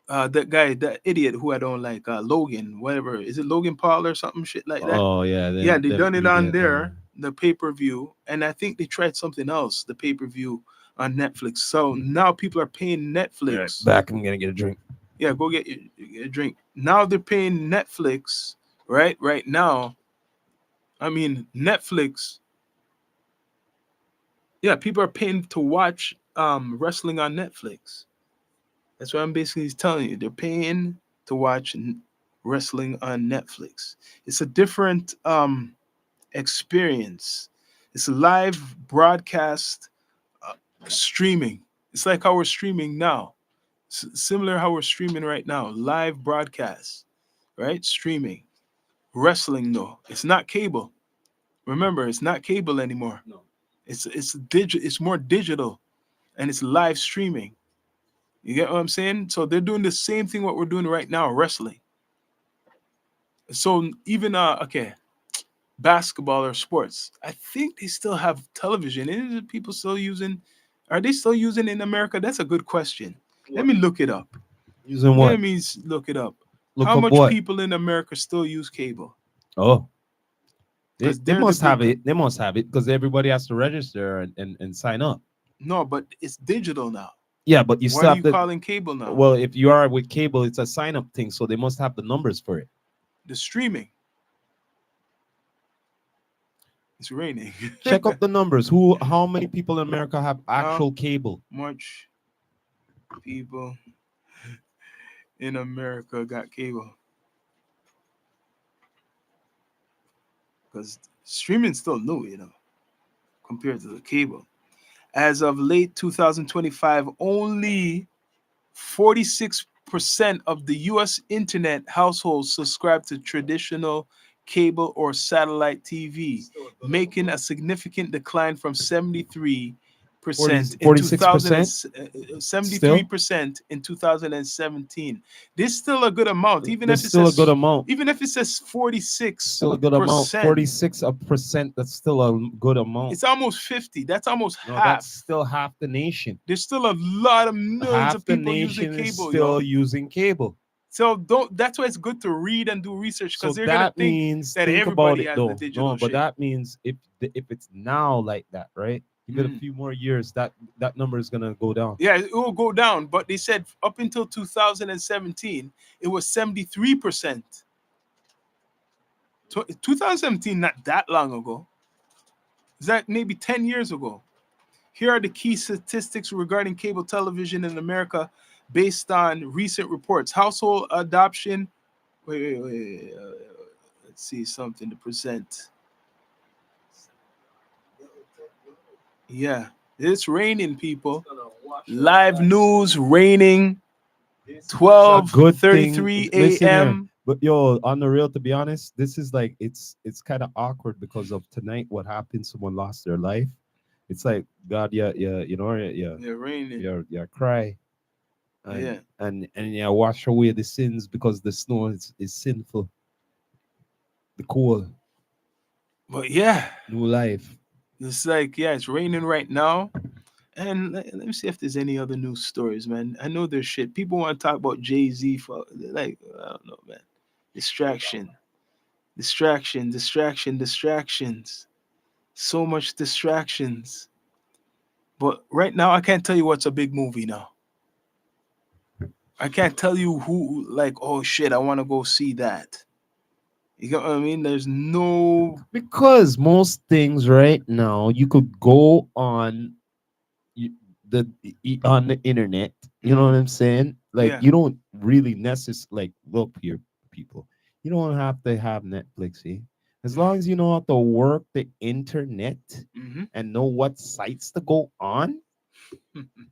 that guy, that idiot who I don't like, Logan, whatever. Is it Logan Paul or something shit like that? Oh yeah, Yeah, them they them done it on idiot. there, the pay-per-view, and I think they tried something else, the pay-per-view. on Netflix. So now people are paying Netflix. Back, I'm gonna get a drink. Yeah, go get your drink. Now they're paying Netflix, right? Right now, I mean Netflix. Yeah, people are paying to watch wrestling on Netflix. That's what I'm basically telling you. They're paying to watch wrestling on Netflix. It's a different experience. It's a live broadcast uh, streaming. It's like how we're streaming now. Similar how we're streaming right now. Live broadcast, right? Streaming. Wrestling though. It's not cable. Remember, it's not cable anymore. No. It's more digital and it's live streaming. You get what I'm saying? So they're doing the same thing what we're doing right now, wrestling. So even okay, basketball or sports, I think they still have television. Is it people still using? Are they still using it in America? That's a good question. Let me look it up. Using what? Let me look it up. Look How up much what? people in America still use cable? Oh, they, 'Cause they they're the must have big- it. They must have it because everybody has to register and sign up. No, but it's digital now. Yeah, but you Why still are have you to. calling cable now? Well, if you are with cable, it's a sign up thing, so they must have the numbers for it. The streaming. It's raining. Check up the numbers. How many people in America have actual cable? Much people in America got cable. Because streaming's still new, compared to the cable. As of late 2025, only 46% of the US internet households subscribe to traditional cable or satellite TV, making a significant decline from 73% in 73% in 2017. This is still a good amount, even There's if it still a says good amount. even if it says 46%. Still a good amount. 46%. That's still a good amount. It's almost 50. That's almost No, half. that's still half the nation. There's still a lot of millions Half of the people using nation is cable, still yo. using cable. So don't. That's why it's good to read and do research So because they're gonna that think means that think about everybody it has though. the digital No, but shit. that means if it's now like that, right? Give it a few more years, that number is gonna go down. Yeah, it will go down. But they said up until 2017, it was 73%. 2017, not that long ago. Is that maybe 10 years ago? Here are the key statistics regarding cable television in America based on recent reports. Household adoption. Wait. Let's see something to present. Yeah, it's raining, people. Live news, raining. 12:33 Listen here. a.m. But yo, on the real, to be honest, this is like it's kind of awkward because of tonight. What happened? Someone lost their life. It's like God, yeah, Raining. yeah, cry, Yeah. and wash away the sins because the snow is sinful. The cool, But yeah, new life. it's like it's raining right now. And let me see if there's any other news stories, man. I know there's shit. People want to talk about Jay-Z for like I don't know, man. Distractions. So much distractions. But right now I can't tell you what's a big movie now. I can't tell you who like, oh shit, I want to go see that. You get what I mean? There's no Because most things right now you could go on on the internet. You know what I'm saying? Like you don't really necessarily like look here, people. You don't have to have Netflix, eh? As long as you know how to work the internet and know what sites to go on,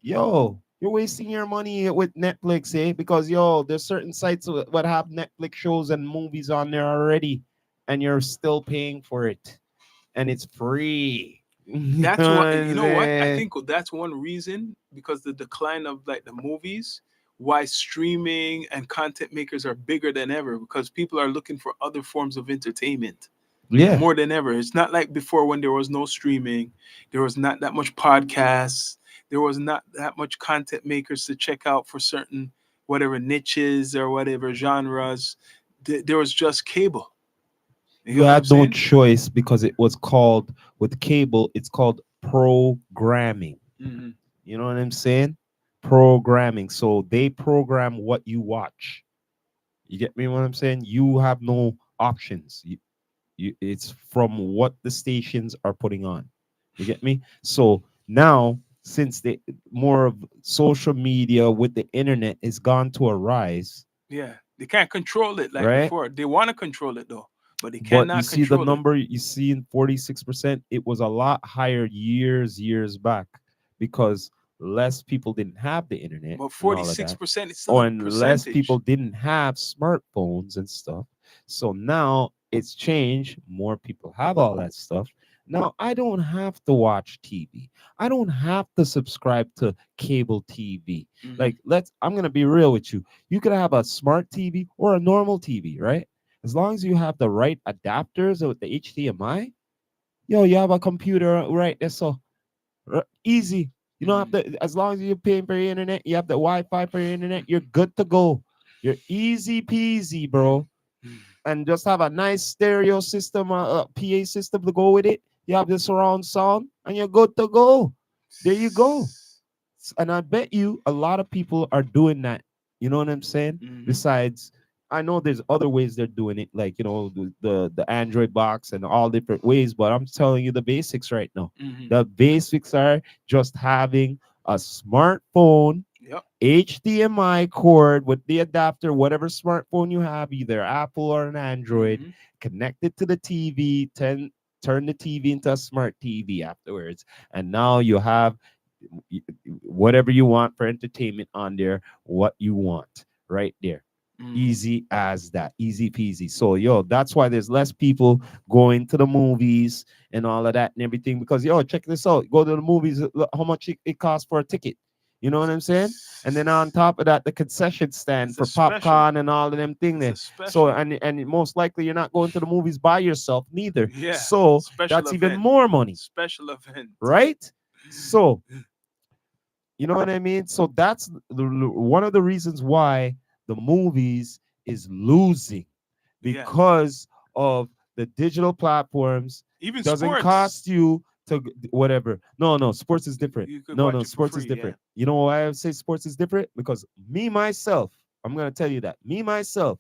yo, you're wasting your money with Netflix, eh? Because yo, there's certain sites that have Netflix shows and movies on there already, and you're still paying for it, and it's free. That's what you know what I think that's one reason because the decline of like the movies why streaming and content makers are bigger than ever because people are looking for other forms of entertainment more than ever. It's not like before when there was no streaming, there was not that much podcasts, there was not that much content makers to check out for certain whatever niches or whatever genres. There was just cable. You had no choice because it was called with cable. It's called programming. You know what I'm saying? Programming. So they program what you watch. You get me what I'm saying? You have no options. It's from what the stations are putting on. You get me? So now, since the more of social media with the internet is gone to a rise, Yeah, they can't control it like right? before. They want to control it though, but they But you cannot see the control it. number you see in 46%, it was a lot higher years back because less people didn't have the internet But and all of that. 46% is still Or a and less percentage. people didn't have smartphones and stuff. So now it's changed. More people have all that stuff. Now I don't have to watch TV. I don't have to subscribe to cable TV. Mhm. Like I'm gonna be real with you. You could have a smart TV or a normal TV, right? As long as you have the right adapters with the HDMI, yo, you have a computer right there. So easy. You don't have to, as long as you're paying for your internet, you have the Wi-Fi for your internet, you're good to go. You're easy peasy, bro. And just have a nice stereo system, a PA system to go with it. You have the surround sound, and you're good to go. There you go. And I bet you a lot of people are doing that. You know what I'm saying? Mhm. Besides, I know there's other ways they're doing it, like the Android box and all different ways. But I'm telling you the basics right now. Mhm. The basics are just having a smartphone, Yep. HDMI cord with the adapter, whatever smartphone you have, either Apple or an Android, Mhm. connect it to the TV, turn the TV into a smart TV afterwards, and now you have whatever you want for entertainment on there, what you want right there. Easy as that, easy peasy. So, yo, that's why there's less people going to the movies and all of that and everything. Because, yo, check this out. Go to the movies, look how much it costs for a ticket. You know what I'm saying? And then on top of that, the concession stand It's for a special. popcorn and all of them thing It's there. a So, special. and most likely you're not going to the movies by yourself neither. Yeah. So Special that's even event. more money, Special event. right? So you know what I mean? So that's one of the reasons why the movies is losing Yeah. because of the digital platforms. Even Doesn't sports. cost you to whatever. No, sports is different. You could No, watch it for sports is free. Yeah. different. You know why I would say sports is different? Because me myself, I'm gonna tell you that me myself,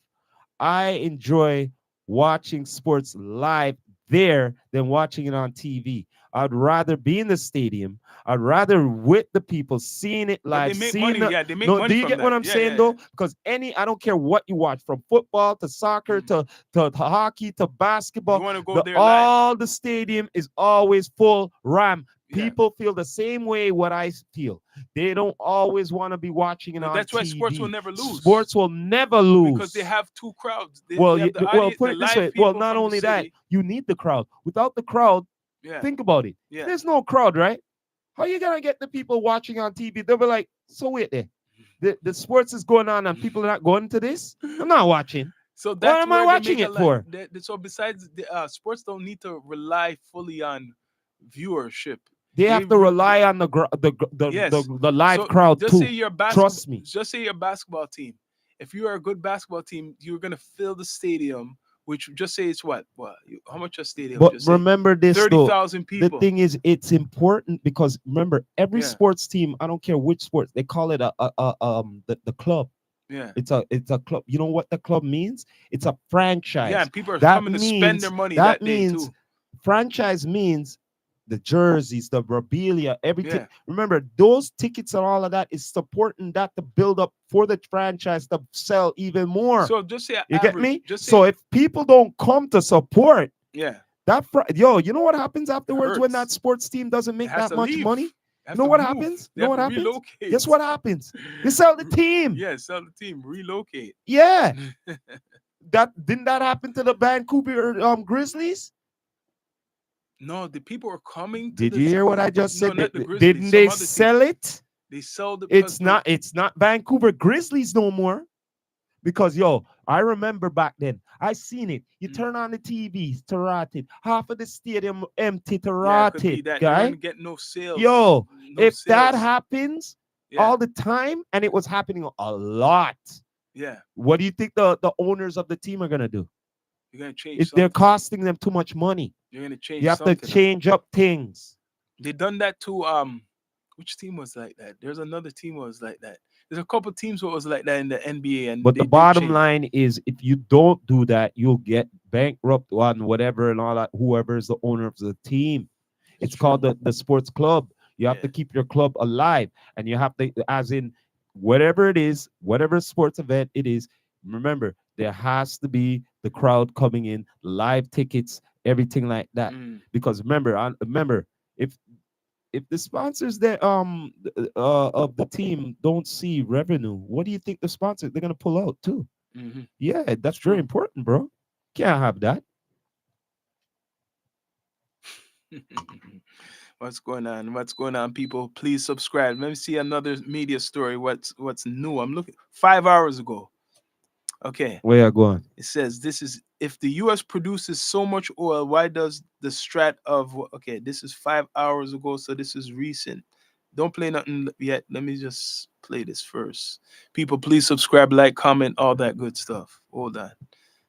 I enjoy watching sports live there than watching it on TV. I'd rather be in the stadium. I'd rather with the people seeing it But they live, make seeing money. the Yeah, they make no. Do money you from get what that. I'm Yeah, saying yeah, though? Because I don't care what you watch, from football to soccer to hockey to You basketball, want to go there live. all the stadium is always full ram. Yeah. People feel the same way what I feel. They don't always want to be watching it No, on that's why sports will TV. never lose. Sports will never Because they lose. have two crowds. Well, They have the well, audience, put the it this live way. Well, people not from the only that, city. you need the crowd. Without the crowd, Yeah. think about it. Yeah. There's no crowd, right? How you gonna get the people watching on TV? They'll be like, so wait there. The sports is going on and people are not going to this. I'm not watching. So What that's am I where they watching make a it lot. for? So besides, the sports don't need to rely fully on viewership. They have to rely on Yes. the live So crowd just say too. you're Trust me. Just say your basketball team. If you are a good basketball team, you're gonna fill the stadium. Which just say it's what? How much a stadium? But Just say remember this though. 30,000 The people. thing is, it's important because remember, every Yeah. sports team, I don't care which sports, they call it the club. Yeah. It's a club. You know what the club means? It's a Yeah, franchise. and people are That coming to spend their means money that that day means too. franchise means the jerseys, the memorabilia, everything. Yeah. Remember, those tickets and all of that is supporting that to build up for the franchise to sell even more. So just say You get average. me? Just say So if people don't come to support yeah, that, you know what happens afterwards when that hurts. sports team doesn't It make has that to much leave. money? Has You know to what move. happens? They You know have what to happens? relocate. Guess what happens? They sell the team. Yeah, sell the team, relocate. Yeah. That didn't that happen to the Vancouver Grizzlies? No, the people are coming to Did you hear what I just No, said? not the Grizzlies. Didn't Some they other team. sell it? They sold it because It's not Vancouver Grizzlies no more. Because yo, I remember back then, I seen it. You turn on the TV, to rotted. Half of the stadium empty, to yeah, it could be rotted, that you guy. wouldn't get no sales. Yo, no if that sales. happens Yeah. all the time, and it was happening a lot, Yeah, what do you think the owners of the team are gonna do? you're gonna change If they're something. costing them too much money, You're gonna change you have to something. change up things. They done that to Which team was like that? There's another team was like that. There's a couple teams what was like that in the NBA, and But the they bottom changed. line is, if you don't do that, you'll get bankrupt on whatever and all that. Whoever is the owner of the team, it's called the sports club. You have to keep your club alive, and you have to, as in whatever it is, whatever sports event it is. Remember, there has to be the crowd coming in, live tickets, everything like that. Because remember, if the sponsors that of the team don't see revenue, what do you think the sponsors they're gonna pull out too? Yeah, that's very important, bro. Can't have that. What's going on? What's going on, people? Please subscribe. Let me see another media story. What's new? I'm looking 5 hours ago. Okay. Where you going? It says this is if the US produces so much oil, why does the strat of okay, this is 5 hours ago, so this is recent. Don't play nothing yet. Let me just play this first. People, please subscribe, like, comment, all that good stuff. Hold on.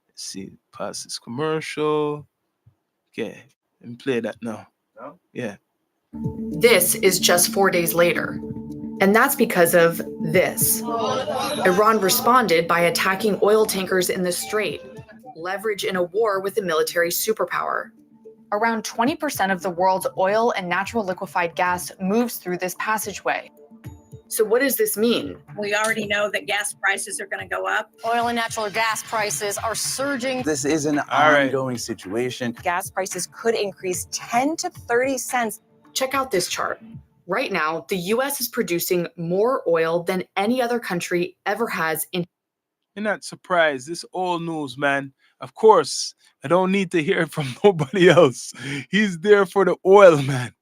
Let's see. Past this commercial. Okay. Let me play that now. No? Yeah. This is just 4 days later. And that's because of this. Iran responded by attacking oil tankers in the Strait, leverage in a war with a military superpower. Around 20% of the world's oil and natural liquefied gas moves through this passageway. So what does this mean? We already know that gas prices are going to go up. Oil and natural gas prices are surging. This is an ongoing situation. Gas prices could increase 10 to 30 cents. Check out this chart. Right now, the US is producing more oil than any other country ever has in. You're not surprised. This old news, man. Of course, I don't need to hear it from nobody else. He's there for the oil, man.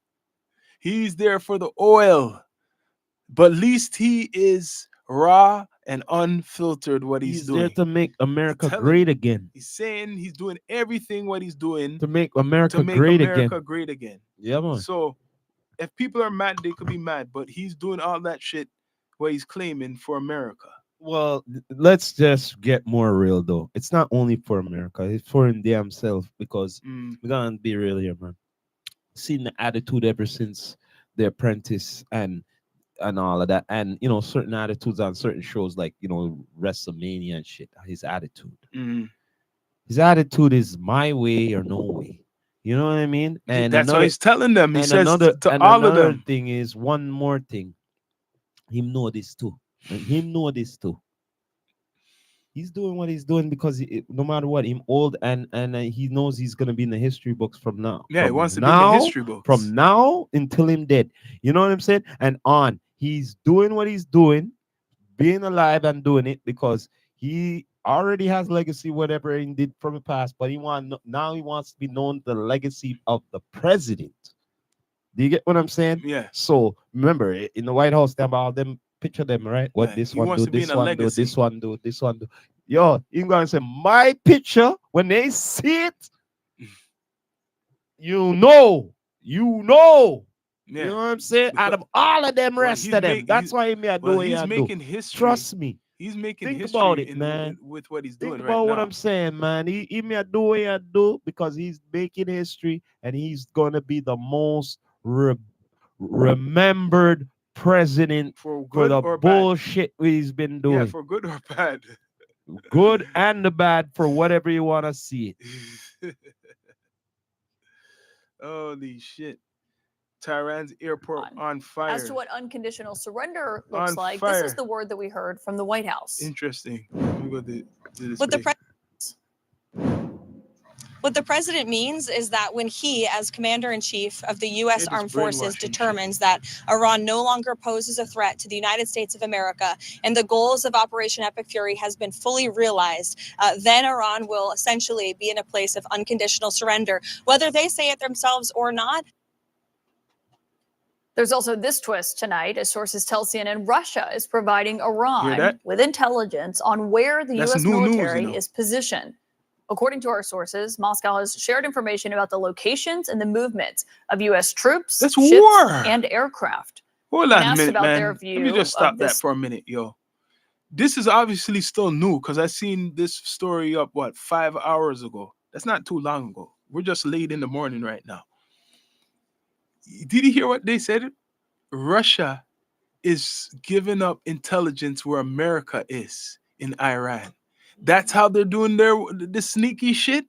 He's there for the oil. But at least he is raw and unfiltered what he's doing. There to make America great again. He's saying he's doing everything what he's doing to make America great again. Yeah, man. So if people are mad, they could be mad, but he's doing all that shit what he's claiming for America. Well, let's just get more real though. It's not only for America, it's for him damn self, because we're gonna be real here, man. Seen the attitude ever since The Apprentice and all of that, and certain attitudes on certain shows like WrestleMania and shit. His attitude is my way or no way. You know what I mean? And that's what he's telling them. He says to all of them. Thing is, one more thing. Him know this too. And him know this too. He's doing what he's doing because no matter what, him old and he knows he's gonna be in the history books from now. Yeah, he wants to be in the history books from now until him dead. You know what I'm saying? And on, he's doing what he's doing, being alive and doing it because he already has legacy, whatever he did from the past. But he wants to be known the legacy of the president. Do you get what I'm saying? Yeah. So remember, in the White House, they have all them. Picture them, right? What this one do, this one do, this one do, this one do. Yo, you're gonna say my picture when they see it, you know. Yeah. You know what I'm saying? Out of all of them rest of them, that's why he's making history. Trust me. He's making Think history about it, man. With what he's doing Think right now. about what I'm saying, man. He may do what he do because he's making history, and he's gonna be the most remembered president for the bullshit he's been doing. Yeah, for good or bad. Good and the bad, for whatever you want to see it. Holy shit. Tehran's airport on fire. As to what unconditional surrender looks like, this is the word that we heard from the White House. Interesting. Let me go do this. What the president means is that when he, as commander-in-chief of the U.S. Armed Forces, determines that Iran no longer poses a threat to the United States of America and the goals of Operation Epic Fury has been fully realized, then Iran will essentially be in a place of unconditional surrender, whether they say it themselves or not. There's also this twist tonight, as sources tell CNN Russia is providing Iran with intelligence on where the U.S. military is positioned. According to our sources, Moscow has shared information about the locations and the movements of U.S. troops, ships, and aircraft. Hold on a minute, man. Let me just stop that for a minute, yo. This is obviously still new because I seen this story up, 5 hours ago. That's not too long ago. We're just late in the morning right now. Did you hear what they said? Russia is giving up intelligence where America is in Iran. That's how they're doing the sneaky shit.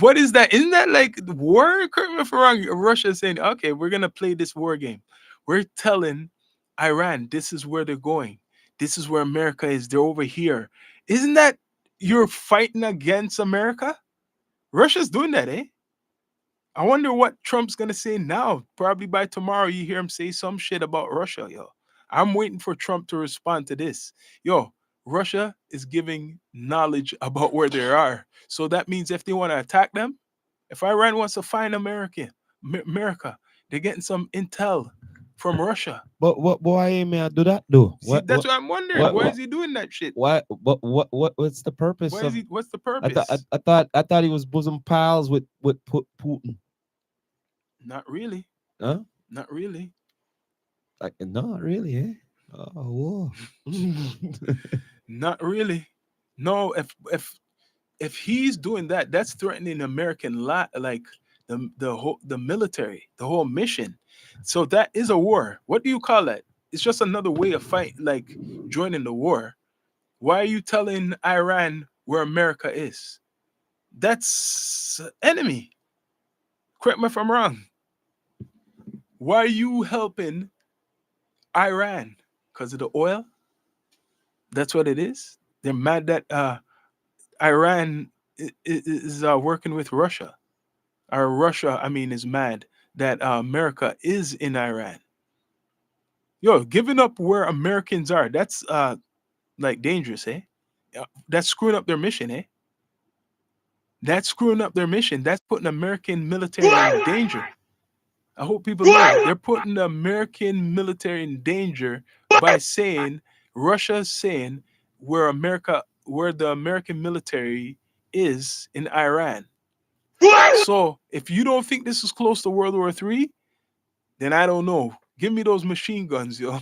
What is that? Isn't that like war? Correct me if I'm wrong. Russia is saying, okay, we're gonna play this war game. We're telling Iran this is where they're going. This is where America is. They're over here. Isn't that you're fighting against America? Russia's doing that, eh? I wonder what Trump's gonna say now. Probably by tomorrow, you hear him say some shit about Russia, yo. I'm waiting for Trump to respond to this. Yo, Russia is giving knowledge about where they are. So that means if they want to attack them, if Iran wants to find America, they're getting some intel from Russia. But what boy may I do that though? See, that's what I'm wondering. Why is he doing that shit? Why? But what's the purpose Why of? is he? What's the purpose? I thought he was bosom pals with Putin. Not really. Huh? Not really. Like not really, eh? Oh, whoa. Not really. No, if he's doing that, that's threatening American like the military, the whole mission. So that is a war. What do you call that? It's just another way of fight, like joining the war. Why are you telling Iran where America is? That's enemy. Correct me if I'm wrong. Why are you helping Iran? Because of the oil? That's what it is. They're mad that Iran is working with Russia. Or Russia, I mean, is mad that America is in Iran. Yo, giving up where Americans are, that's like dangerous, eh? That's screwing up their mission, eh? That's screwing up their mission. That's putting American military in danger. I hope people know that. They're putting the American military in danger by saying, Russia's saying where the American military is in Iran. So if you don't think this is close to World War III, then I don't know. Give me those machine guns, yo.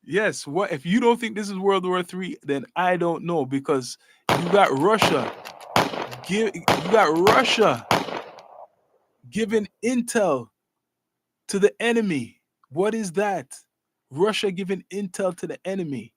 Yes, what if you don't think this is World War III, then I don't know, because you got Russia. You got Russia giving intel to the enemy. What is that? Russia giving intel to the enemy.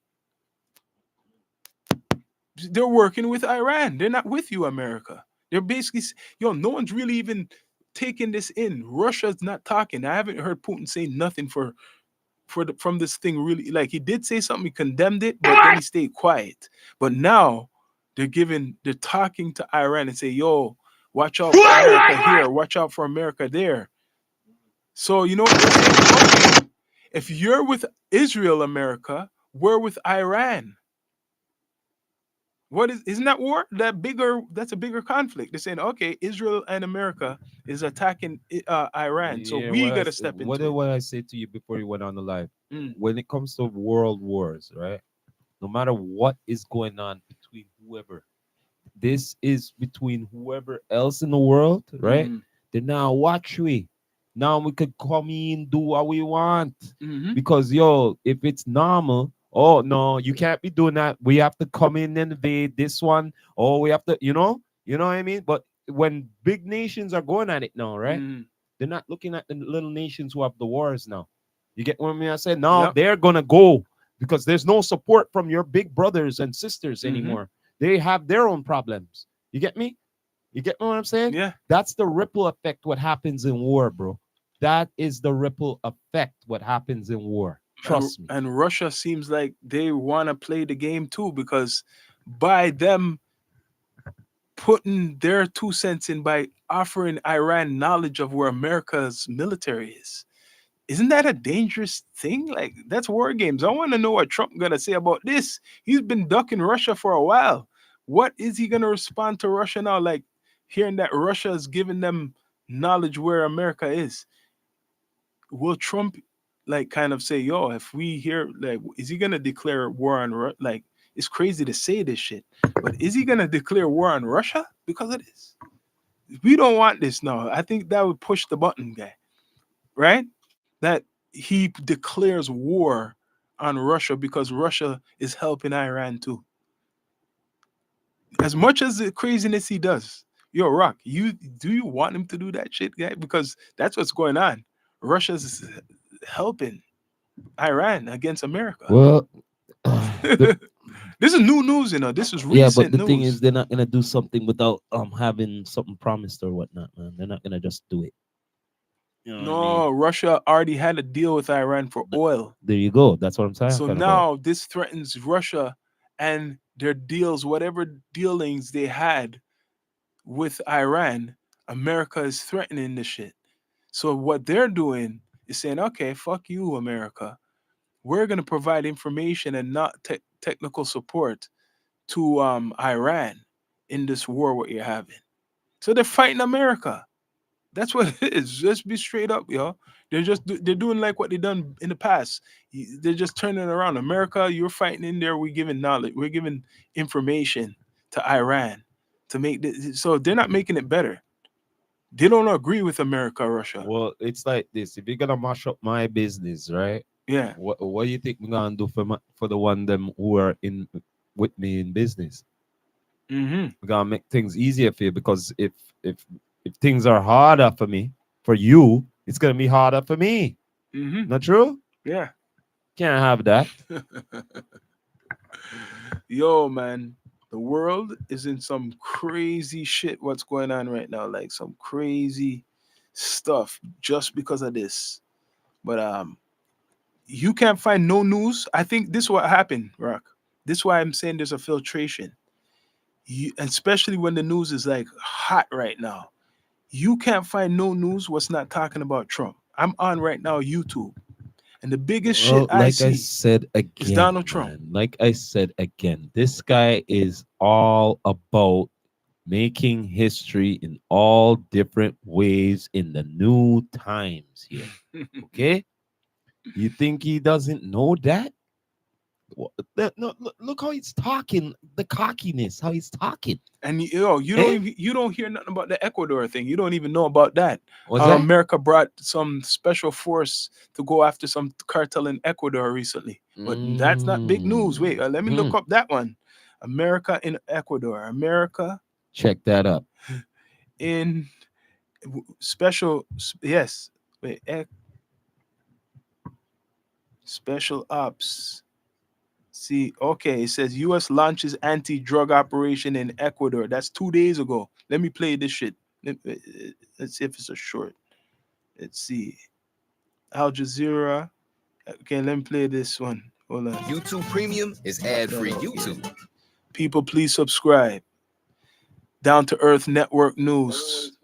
They're working with Iran. They're not with you, America. They're basically, no one's really even taking this in. Russia's not talking. I haven't heard Putin say nothing from this thing, really. Like, he did say something, he condemned it, but then he stayed quiet. But now they're talking to Iran and say, yo, watch out for America here, watch out for America there. So you know what they're saying? Okay, if you're with Israel, America, we're with Iran. Isn't that war? That's a bigger conflict. They're saying, okay, Israel and America is attacking Iran, so we gotta step into it. What I say to you before you went on the live, when it comes to world wars, right? No matter what is going on between whoever, this is between whoever else in the world, right? Then now watch we. Now we could come in, do what we want. Because if it's normal, oh no, you can't be doing that. We have to come in and invade this one. Oh, we have to, you know what I mean? But when big nations are going at it now, right? They're not looking at the little nations who have the wars now. You get what I mean? I said, no, they're gonna go because there's no support from your big brothers and sisters anymore. They have their own problems. You get me? You get what I'm saying? Yeah. That's the ripple effect what happens in war, bro. That is the ripple effect what happens in war. Trust me. And Russia seems like they want to play the game too, because by them putting their 2 cents in by offering Iran knowledge of where America's military is, isn't that a dangerous thing? Like, that's war games. I want to know what Trump gonna say about this. He's been ducking Russia for a while. What is he gonna respond to Russia now? Like, hearing that Russia is giving them knowledge where America is. Will Trump like kind of say, yo, if we hear, like, is he gonna declare war on like, it's crazy to say this shit, but is he gonna declare war on Russia because of this? We don't want this now. I think that would push the button, guy, right? That he declares war on Russia because Russia is helping Iran too. As much as the craziness he does, Yo, Rock, do you want him to do that shit, guy? Because that's what's going on. Russia's helping Iran against America. Well, this is new news, you know. This is yeah, but recent the news. thing is, they're not gonna do something without having something promised or whatnot, man. They're not gonna just do it. You know what I mean? Russia already had a deal with Iran for oil. There you go. That's what I'm saying. So now this threatens Russia and their deals, whatever dealings they had with Iran. America is threatening this shit. So what they're doing is saying, okay, fuck you, America. We're going to provide information and not technical support to Iran in this war what you're having. So they're fighting America. That's what it is. Just be straight up, yo. They're doing like what they done in the past. They're just turning it around. America, you're fighting in there. We're giving knowledge. We're giving information to Iran to make this. So they're not making it better. They don't agree with America, Russia. Well, it's like this. If you're gonna mash up my business, right? Yeah. What do you think we're gonna do for the one them who are in with me in business? Mm-hmm. We're gonna make things easier for you, because if things are harder for me, for you, it's gonna be harder for me. Mm-hmm. Not true? Yeah. Can't have that. Yo, man, the world is in some crazy shit. What's going on right now? Like some crazy stuff just because of this. But you can't find no news. I think this is what happened, Rock. This is why I'm saying there's a filtration. Especially when the news is like hot right now. You can't find no news what's not talking about Trump. I'm on right now YouTube. And the biggest shit I see said again, is Donald Trump. man, like I said again, this guy is all about making history in all different ways in the new times here. Okay? You think he doesn't know that? No, look how he's talking, the cockiness, how he's talking. And you don't hear nothing about the Ecuador thing. You don't even know about that. What's that? America brought some special force to go after some cartel in Ecuador recently. But that's not big news. Wait, let me look up that one. America in Ecuador. America. Check that up. In special, yes. Wait, special ops. See, okay, it says U.S. launches anti-drug operation in Ecuador. That's 2 days ago. Let me play this shit. Let's see if it's a short. Let's see. Al Jazeera. Okay, let me play this one. Hold on. YouTube Premium is ad-free YouTube. People, please subscribe. Down to Earth Network News.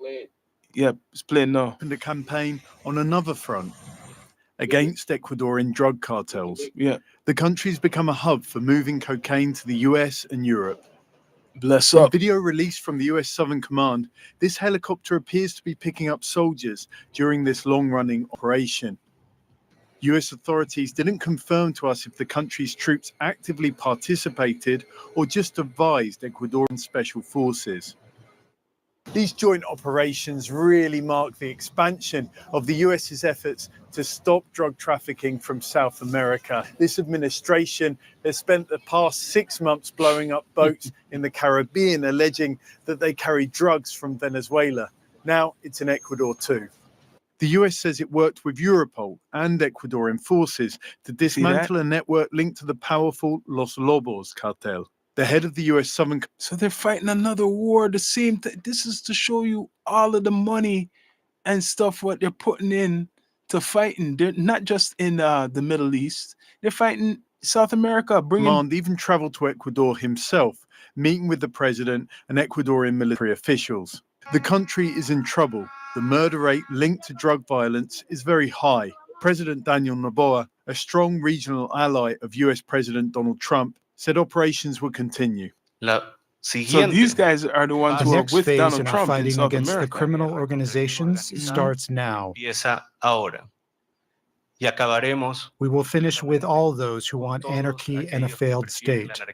Yep, it's playing now. And a campaign on another front against Ecuadorian drug cartels. Yeah. The country's become a hub for moving cocaine to the US and Europe. Bless From up. video released from the US Southern Command, this helicopter appears to be picking up soldiers during this long-running operation. US authorities didn't confirm to us if the country's troops actively participated or just advised Ecuadorian special forces. These joint operations really mark the expansion of the US's efforts to stop drug trafficking from South America. This administration has spent the past 6 months blowing up boats in the Caribbean, alleging that they carry drugs from Venezuela. Now it's in Ecuador too. The US says it worked with Europol and Ecuadorian forces to dismantle a network linked to the powerful Los Lobos cartel. The head of the US Southern... So they're fighting another war. The same thing. This is to show you all of the money and stuff what they're putting in to fighting. They're not just in the Middle East. They're fighting South America. Command even traveled to Ecuador himself, meeting with the president and Ecuadorian military officials. The country is in trouble. The murder rate linked to drug violence is very high. President Daniel Noboa, a strong regional ally of US President Donald Trump, said operations will continue. So these guys are the ones who are with Donald Trump in South against America. the criminal organizations starts now. We will finish with all those who want anarchy and a failed state. So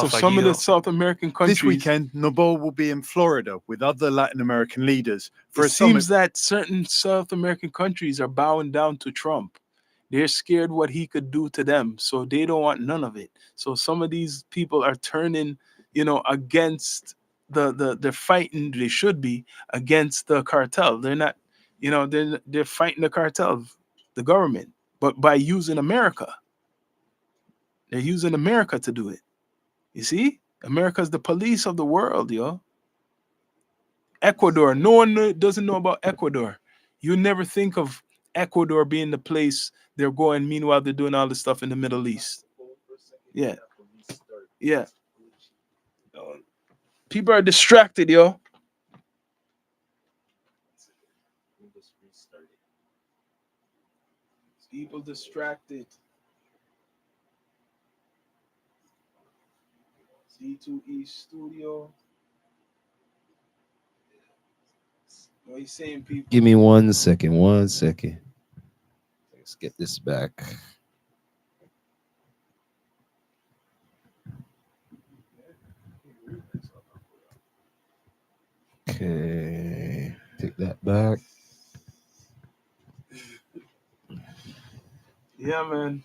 some of the South American countries. This weekend, Noboa will be in Florida with other Latin American leaders for It a summit. seems that certain South American countries are bowing down to Trump. They're scared what he could do to them, so they don't want none of it. So some of these people are turning, against they're fighting. They should be against the cartel. They're not. They're fighting the cartel, the government, but by using America. They're using America to do it. You see, America's the police of the world, yo. Ecuador. No one doesn't know about Ecuador. You never think of Ecuador being the place they're going. Meanwhile, they're doing all this stuff in the Middle East. Yeah. Yeah. People are distracted, yo. People distracted. C2E Studio. What are you saying, people? Give me 1 second. 1 second. Let's get this back. Okay. Take that back. Yeah, man.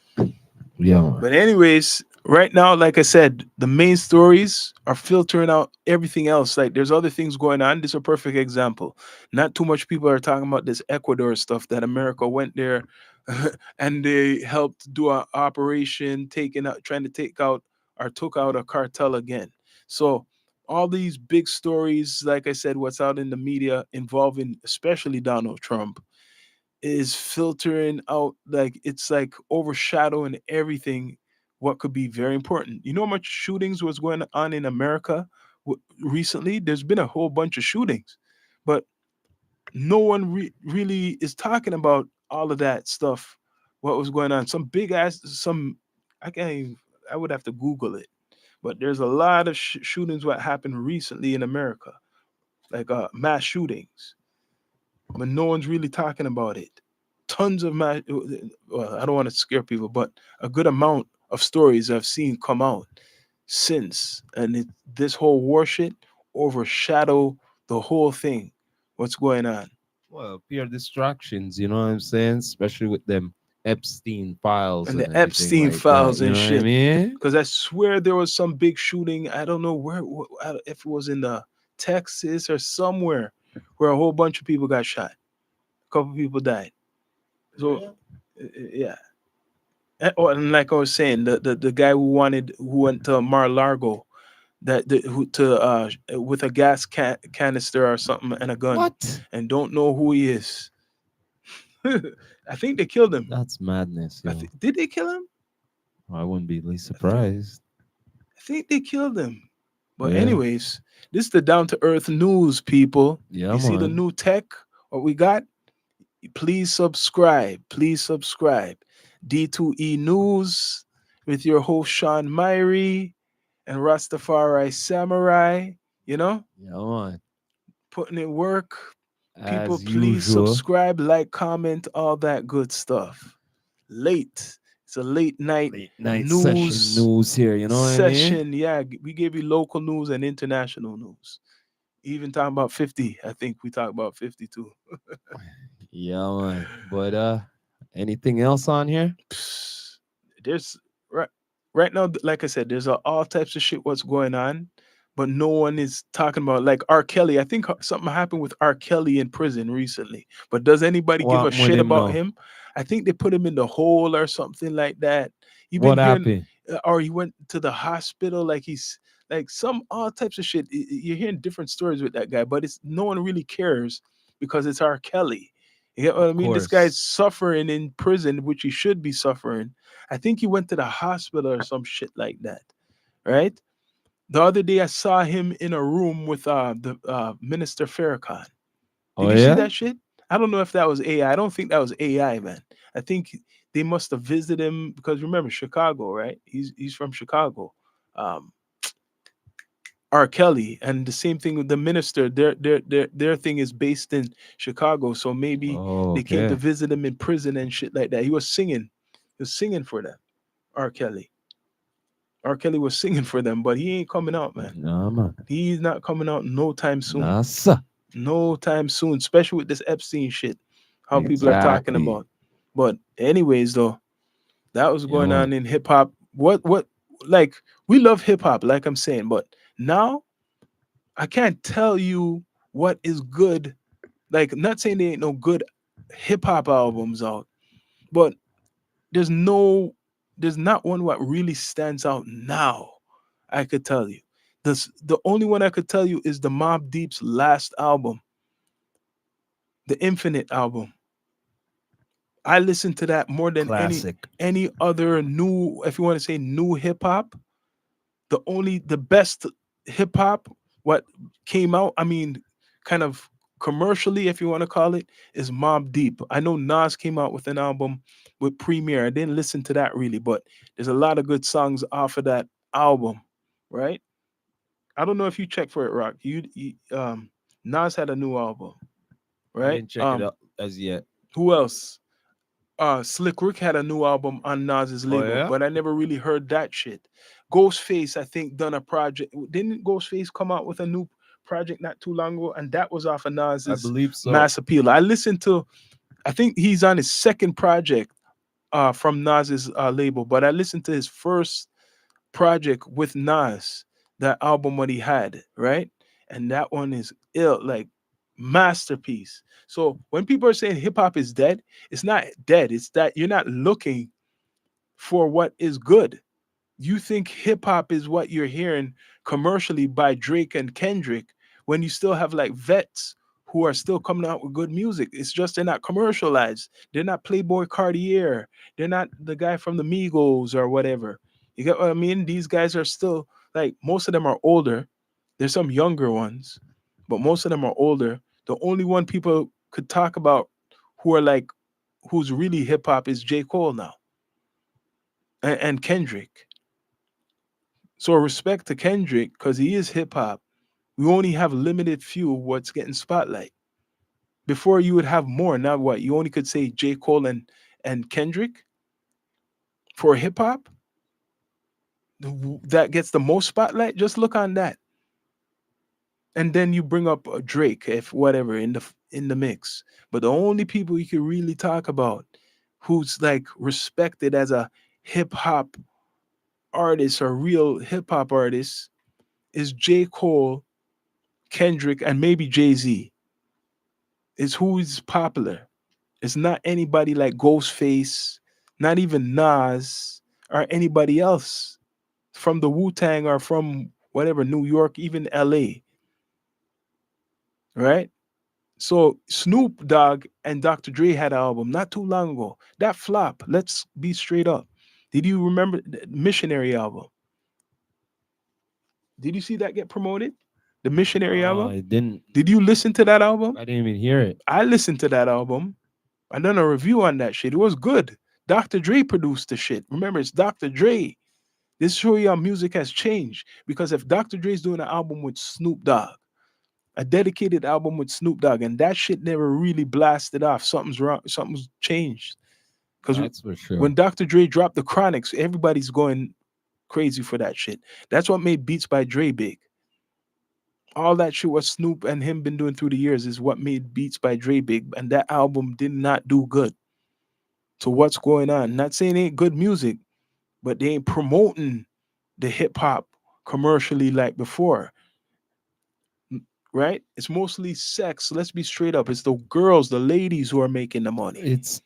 Yeah, man. But anyways, right now, like I said, the main stories are filtering out everything else. Like there's other things going on. This is a perfect example. Not too much people are talking about this Ecuador stuff that America went there and they helped do an operation trying to take out or took out a cartel again. So all these big stories, like I said, what's out in the media involving especially Donald Trump is filtering out, like it's like overshadowing everything what could be very important. You know how much shootings was going on in America recently? There's been a whole bunch of shootings, but no one really is talking about all of that stuff. What was going on? Some big ass, some I can't even, I would have to Google it, but there's a lot of shootings what happened recently in America, like mass shootings, but no one's really talking about it. Tons of well, I don't want to scare people, but a good amount of stories I've seen come out since, and this whole war shit overshadow the whole thing. What's going on? Well, pure distractions, you know what I'm saying? Especially with them Epstein files And and the everything Epstein like that. files You and know what I shit. mean? Because I swear there was some big shooting. I don't know where, if it was in Texas or somewhere, where a whole bunch of people got shot. A couple people died. So, yeah. And like I was saying, the guy who went to Mar-a-Lago, with a gas canister or something and a gun, What? and don't know who he is. I think they killed him. That's madness, yo. Did they kill him? I wouldn't be least surprised. I think they killed him. But Yeah. anyways, this is the down to earth news, people. Yeah, you see the man. new tech, what we got? Please subscribe. Please subscribe. D2E News with your host Sean Myrie and Rastafari Samurai. You know, Yeah, man. putting in work. People, As please usual. subscribe, like, comment, all that good stuff. Late. It's a late night Session news here, you know what I mean? session. Yeah, we gave you local news and international news. Even talking about 50. I think we talked about 52. Yeah, man. But anything else on here? There's right now, like I said, there's all types of shit what's going on, but no one is talking about, like, R. Kelly. I think something happened with R. Kelly in prison recently, but does anybody give a What with shit him about now? him? I think they put him in the hole or something like that. You've What been hearing, happened? or he went to the hospital, like he's like some all types of shit. You're hearing different stories with that guy, but it's no one really cares because it's R. Kelly. You get what I mean? This guy's suffering in prison, which he should be suffering. I think he went to the hospital or some shit like that, right? The other day I saw him in a room with the Minister Farrakhan. Did Oh, you see yeah? that shit? I don't know if that was AI. I don't think that was AI, man. I think they must have visited him because remember Chicago, right? He's from Chicago. R. Kelly, and the same thing with the minister. Their thing is based in Chicago, so maybe they came to Okay. visit him in prison and shit like that. He was singing for them. R. Kelly. R. Kelly was singing for them, but he ain't coming out, man. Nah, man. He's not coming out no time soon. Nah, sir. No time soon, especially with this Epstein shit. How people are talking Exactly. about. But anyways, though, that was Yeah, going on man. in hip hop. What like we love hip hop, like I'm saying, but now I can't tell you what is good. Like, not saying there ain't no good hip hop albums out, but there's not one what really stands out now. I could tell you. The only one I could tell you is the Mob Deep's last album, the Infinite album. I listened to that more than Classic. any other new, if you want to say new hip hop. The best hip hop what came out, I mean, kind of commercially, if you want to call it, is Mob Deep. I know Nas came out with an album with Premier. I didn't listen to that really, but there's a lot of good songs off of that album, right? I don't know if you checked for it, Rock. Nas had a new album, I right? didn't check it out as yet. Who else? Slick Rick had a new album on Nas's Oh label, yeah? but I never really heard that shit. Ghostface, I think, done a project. Didn't Ghostface come out with a new project not too long ago? And that was off of I Nas's believe so. Mass Appeal. I listened to, I think he's on his second project from Nas's label, but I listened to his first project with Nas, that album what he had, right? And that one is ill, like masterpiece. So when people are saying hip hop is dead, it's not dead. It's that you're not looking for what is good. You think hip hop is what you're hearing commercially by Drake and Kendrick when you still have like vets who are still coming out with good music. It's just they're not commercialized. They're not Playboy Cartier. They're not the guy from the Migos or whatever. You get what I mean? These guys are still like, most of them are older. There's some younger ones, but most of them are older. The only one people could talk about who are like, who's really hip hop is J. Cole now, and Kendrick. So respect to Kendrick because he is hip hop. We only have limited few what's getting spotlight. Before you would have more. Now what? You only could say J. Cole and Kendrick for hip hop that gets the most spotlight. Just look on that, and then you bring up Drake, if whatever, in the mix. But the only people you can really talk about who's like respected as a hip hop artist or real hip hop artist is J. Cole, Kendrick, and maybe Jay-Z. Is who's popular. It's not anybody like Ghostface, not even Nas, or anybody else from the Wu-Tang or from whatever, New York, even LA. Right? So Snoop Dogg and Dr. Dre had an album not too long ago. That flop. Let's be straight up. Did you remember the Missionary album? Did you see that get promoted? The Missionary album? I didn't. Did you listen to that album? I didn't even hear it. I listened to that album. I done a review on that shit. It was good. Dr. Dre produced the shit. Remember, it's Dr. Dre. This show you how music has changed. Because if Dr. Dre's doing an album with Snoop Dogg, a dedicated album with Snoop Dogg, and that shit never really blasted off, something's wrong. Something's changed. Because That's for sure. when Dr. Dre dropped the Chronics, everybody's going crazy for that shit. That's what made Beats by Dre big. All that shit what Snoop and him been doing through the years is what made Beats by Dre big, and that album did not do good. So what's going on? Not saying it ain't good music, but they ain't promoting the hip hop commercially like before. Right? It's mostly sex. Let's be straight up. It's the girls, the ladies who are making the money. It's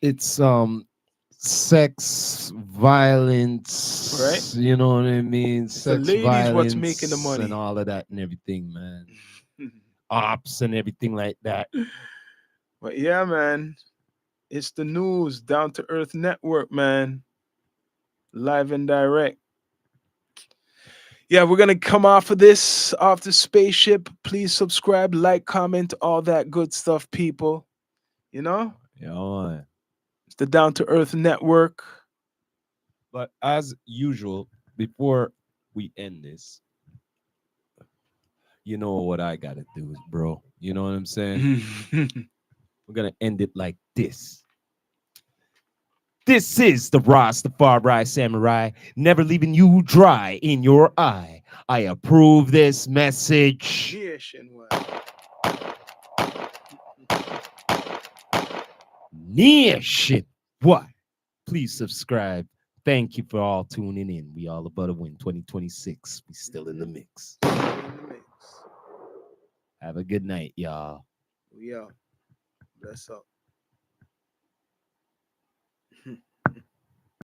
sex, violence, Right? You know what I mean? the Sex, ladies violence, what's making the money. and all of that and everything, man. Ops and everything like that. But yeah, man. It's the news, Down to Earth Network, man. Live and direct. Yeah, we're gonna come off of this, off the spaceship. Please subscribe, like, comment, all that good stuff, people. You know? Yeah, man. It's the Down to Earth Network. But as usual, before we end this, you know what I gotta do, bro. You know what I'm saying? We're gonna end it like this. This is the Rastafari Samurai, never leaving you dry in your eye. I approve this message. Nation, what? Please subscribe. Thank you for all tuning in. We all about to win 2026. We still in the mix. Have a good night, y'all. We out. Bless up.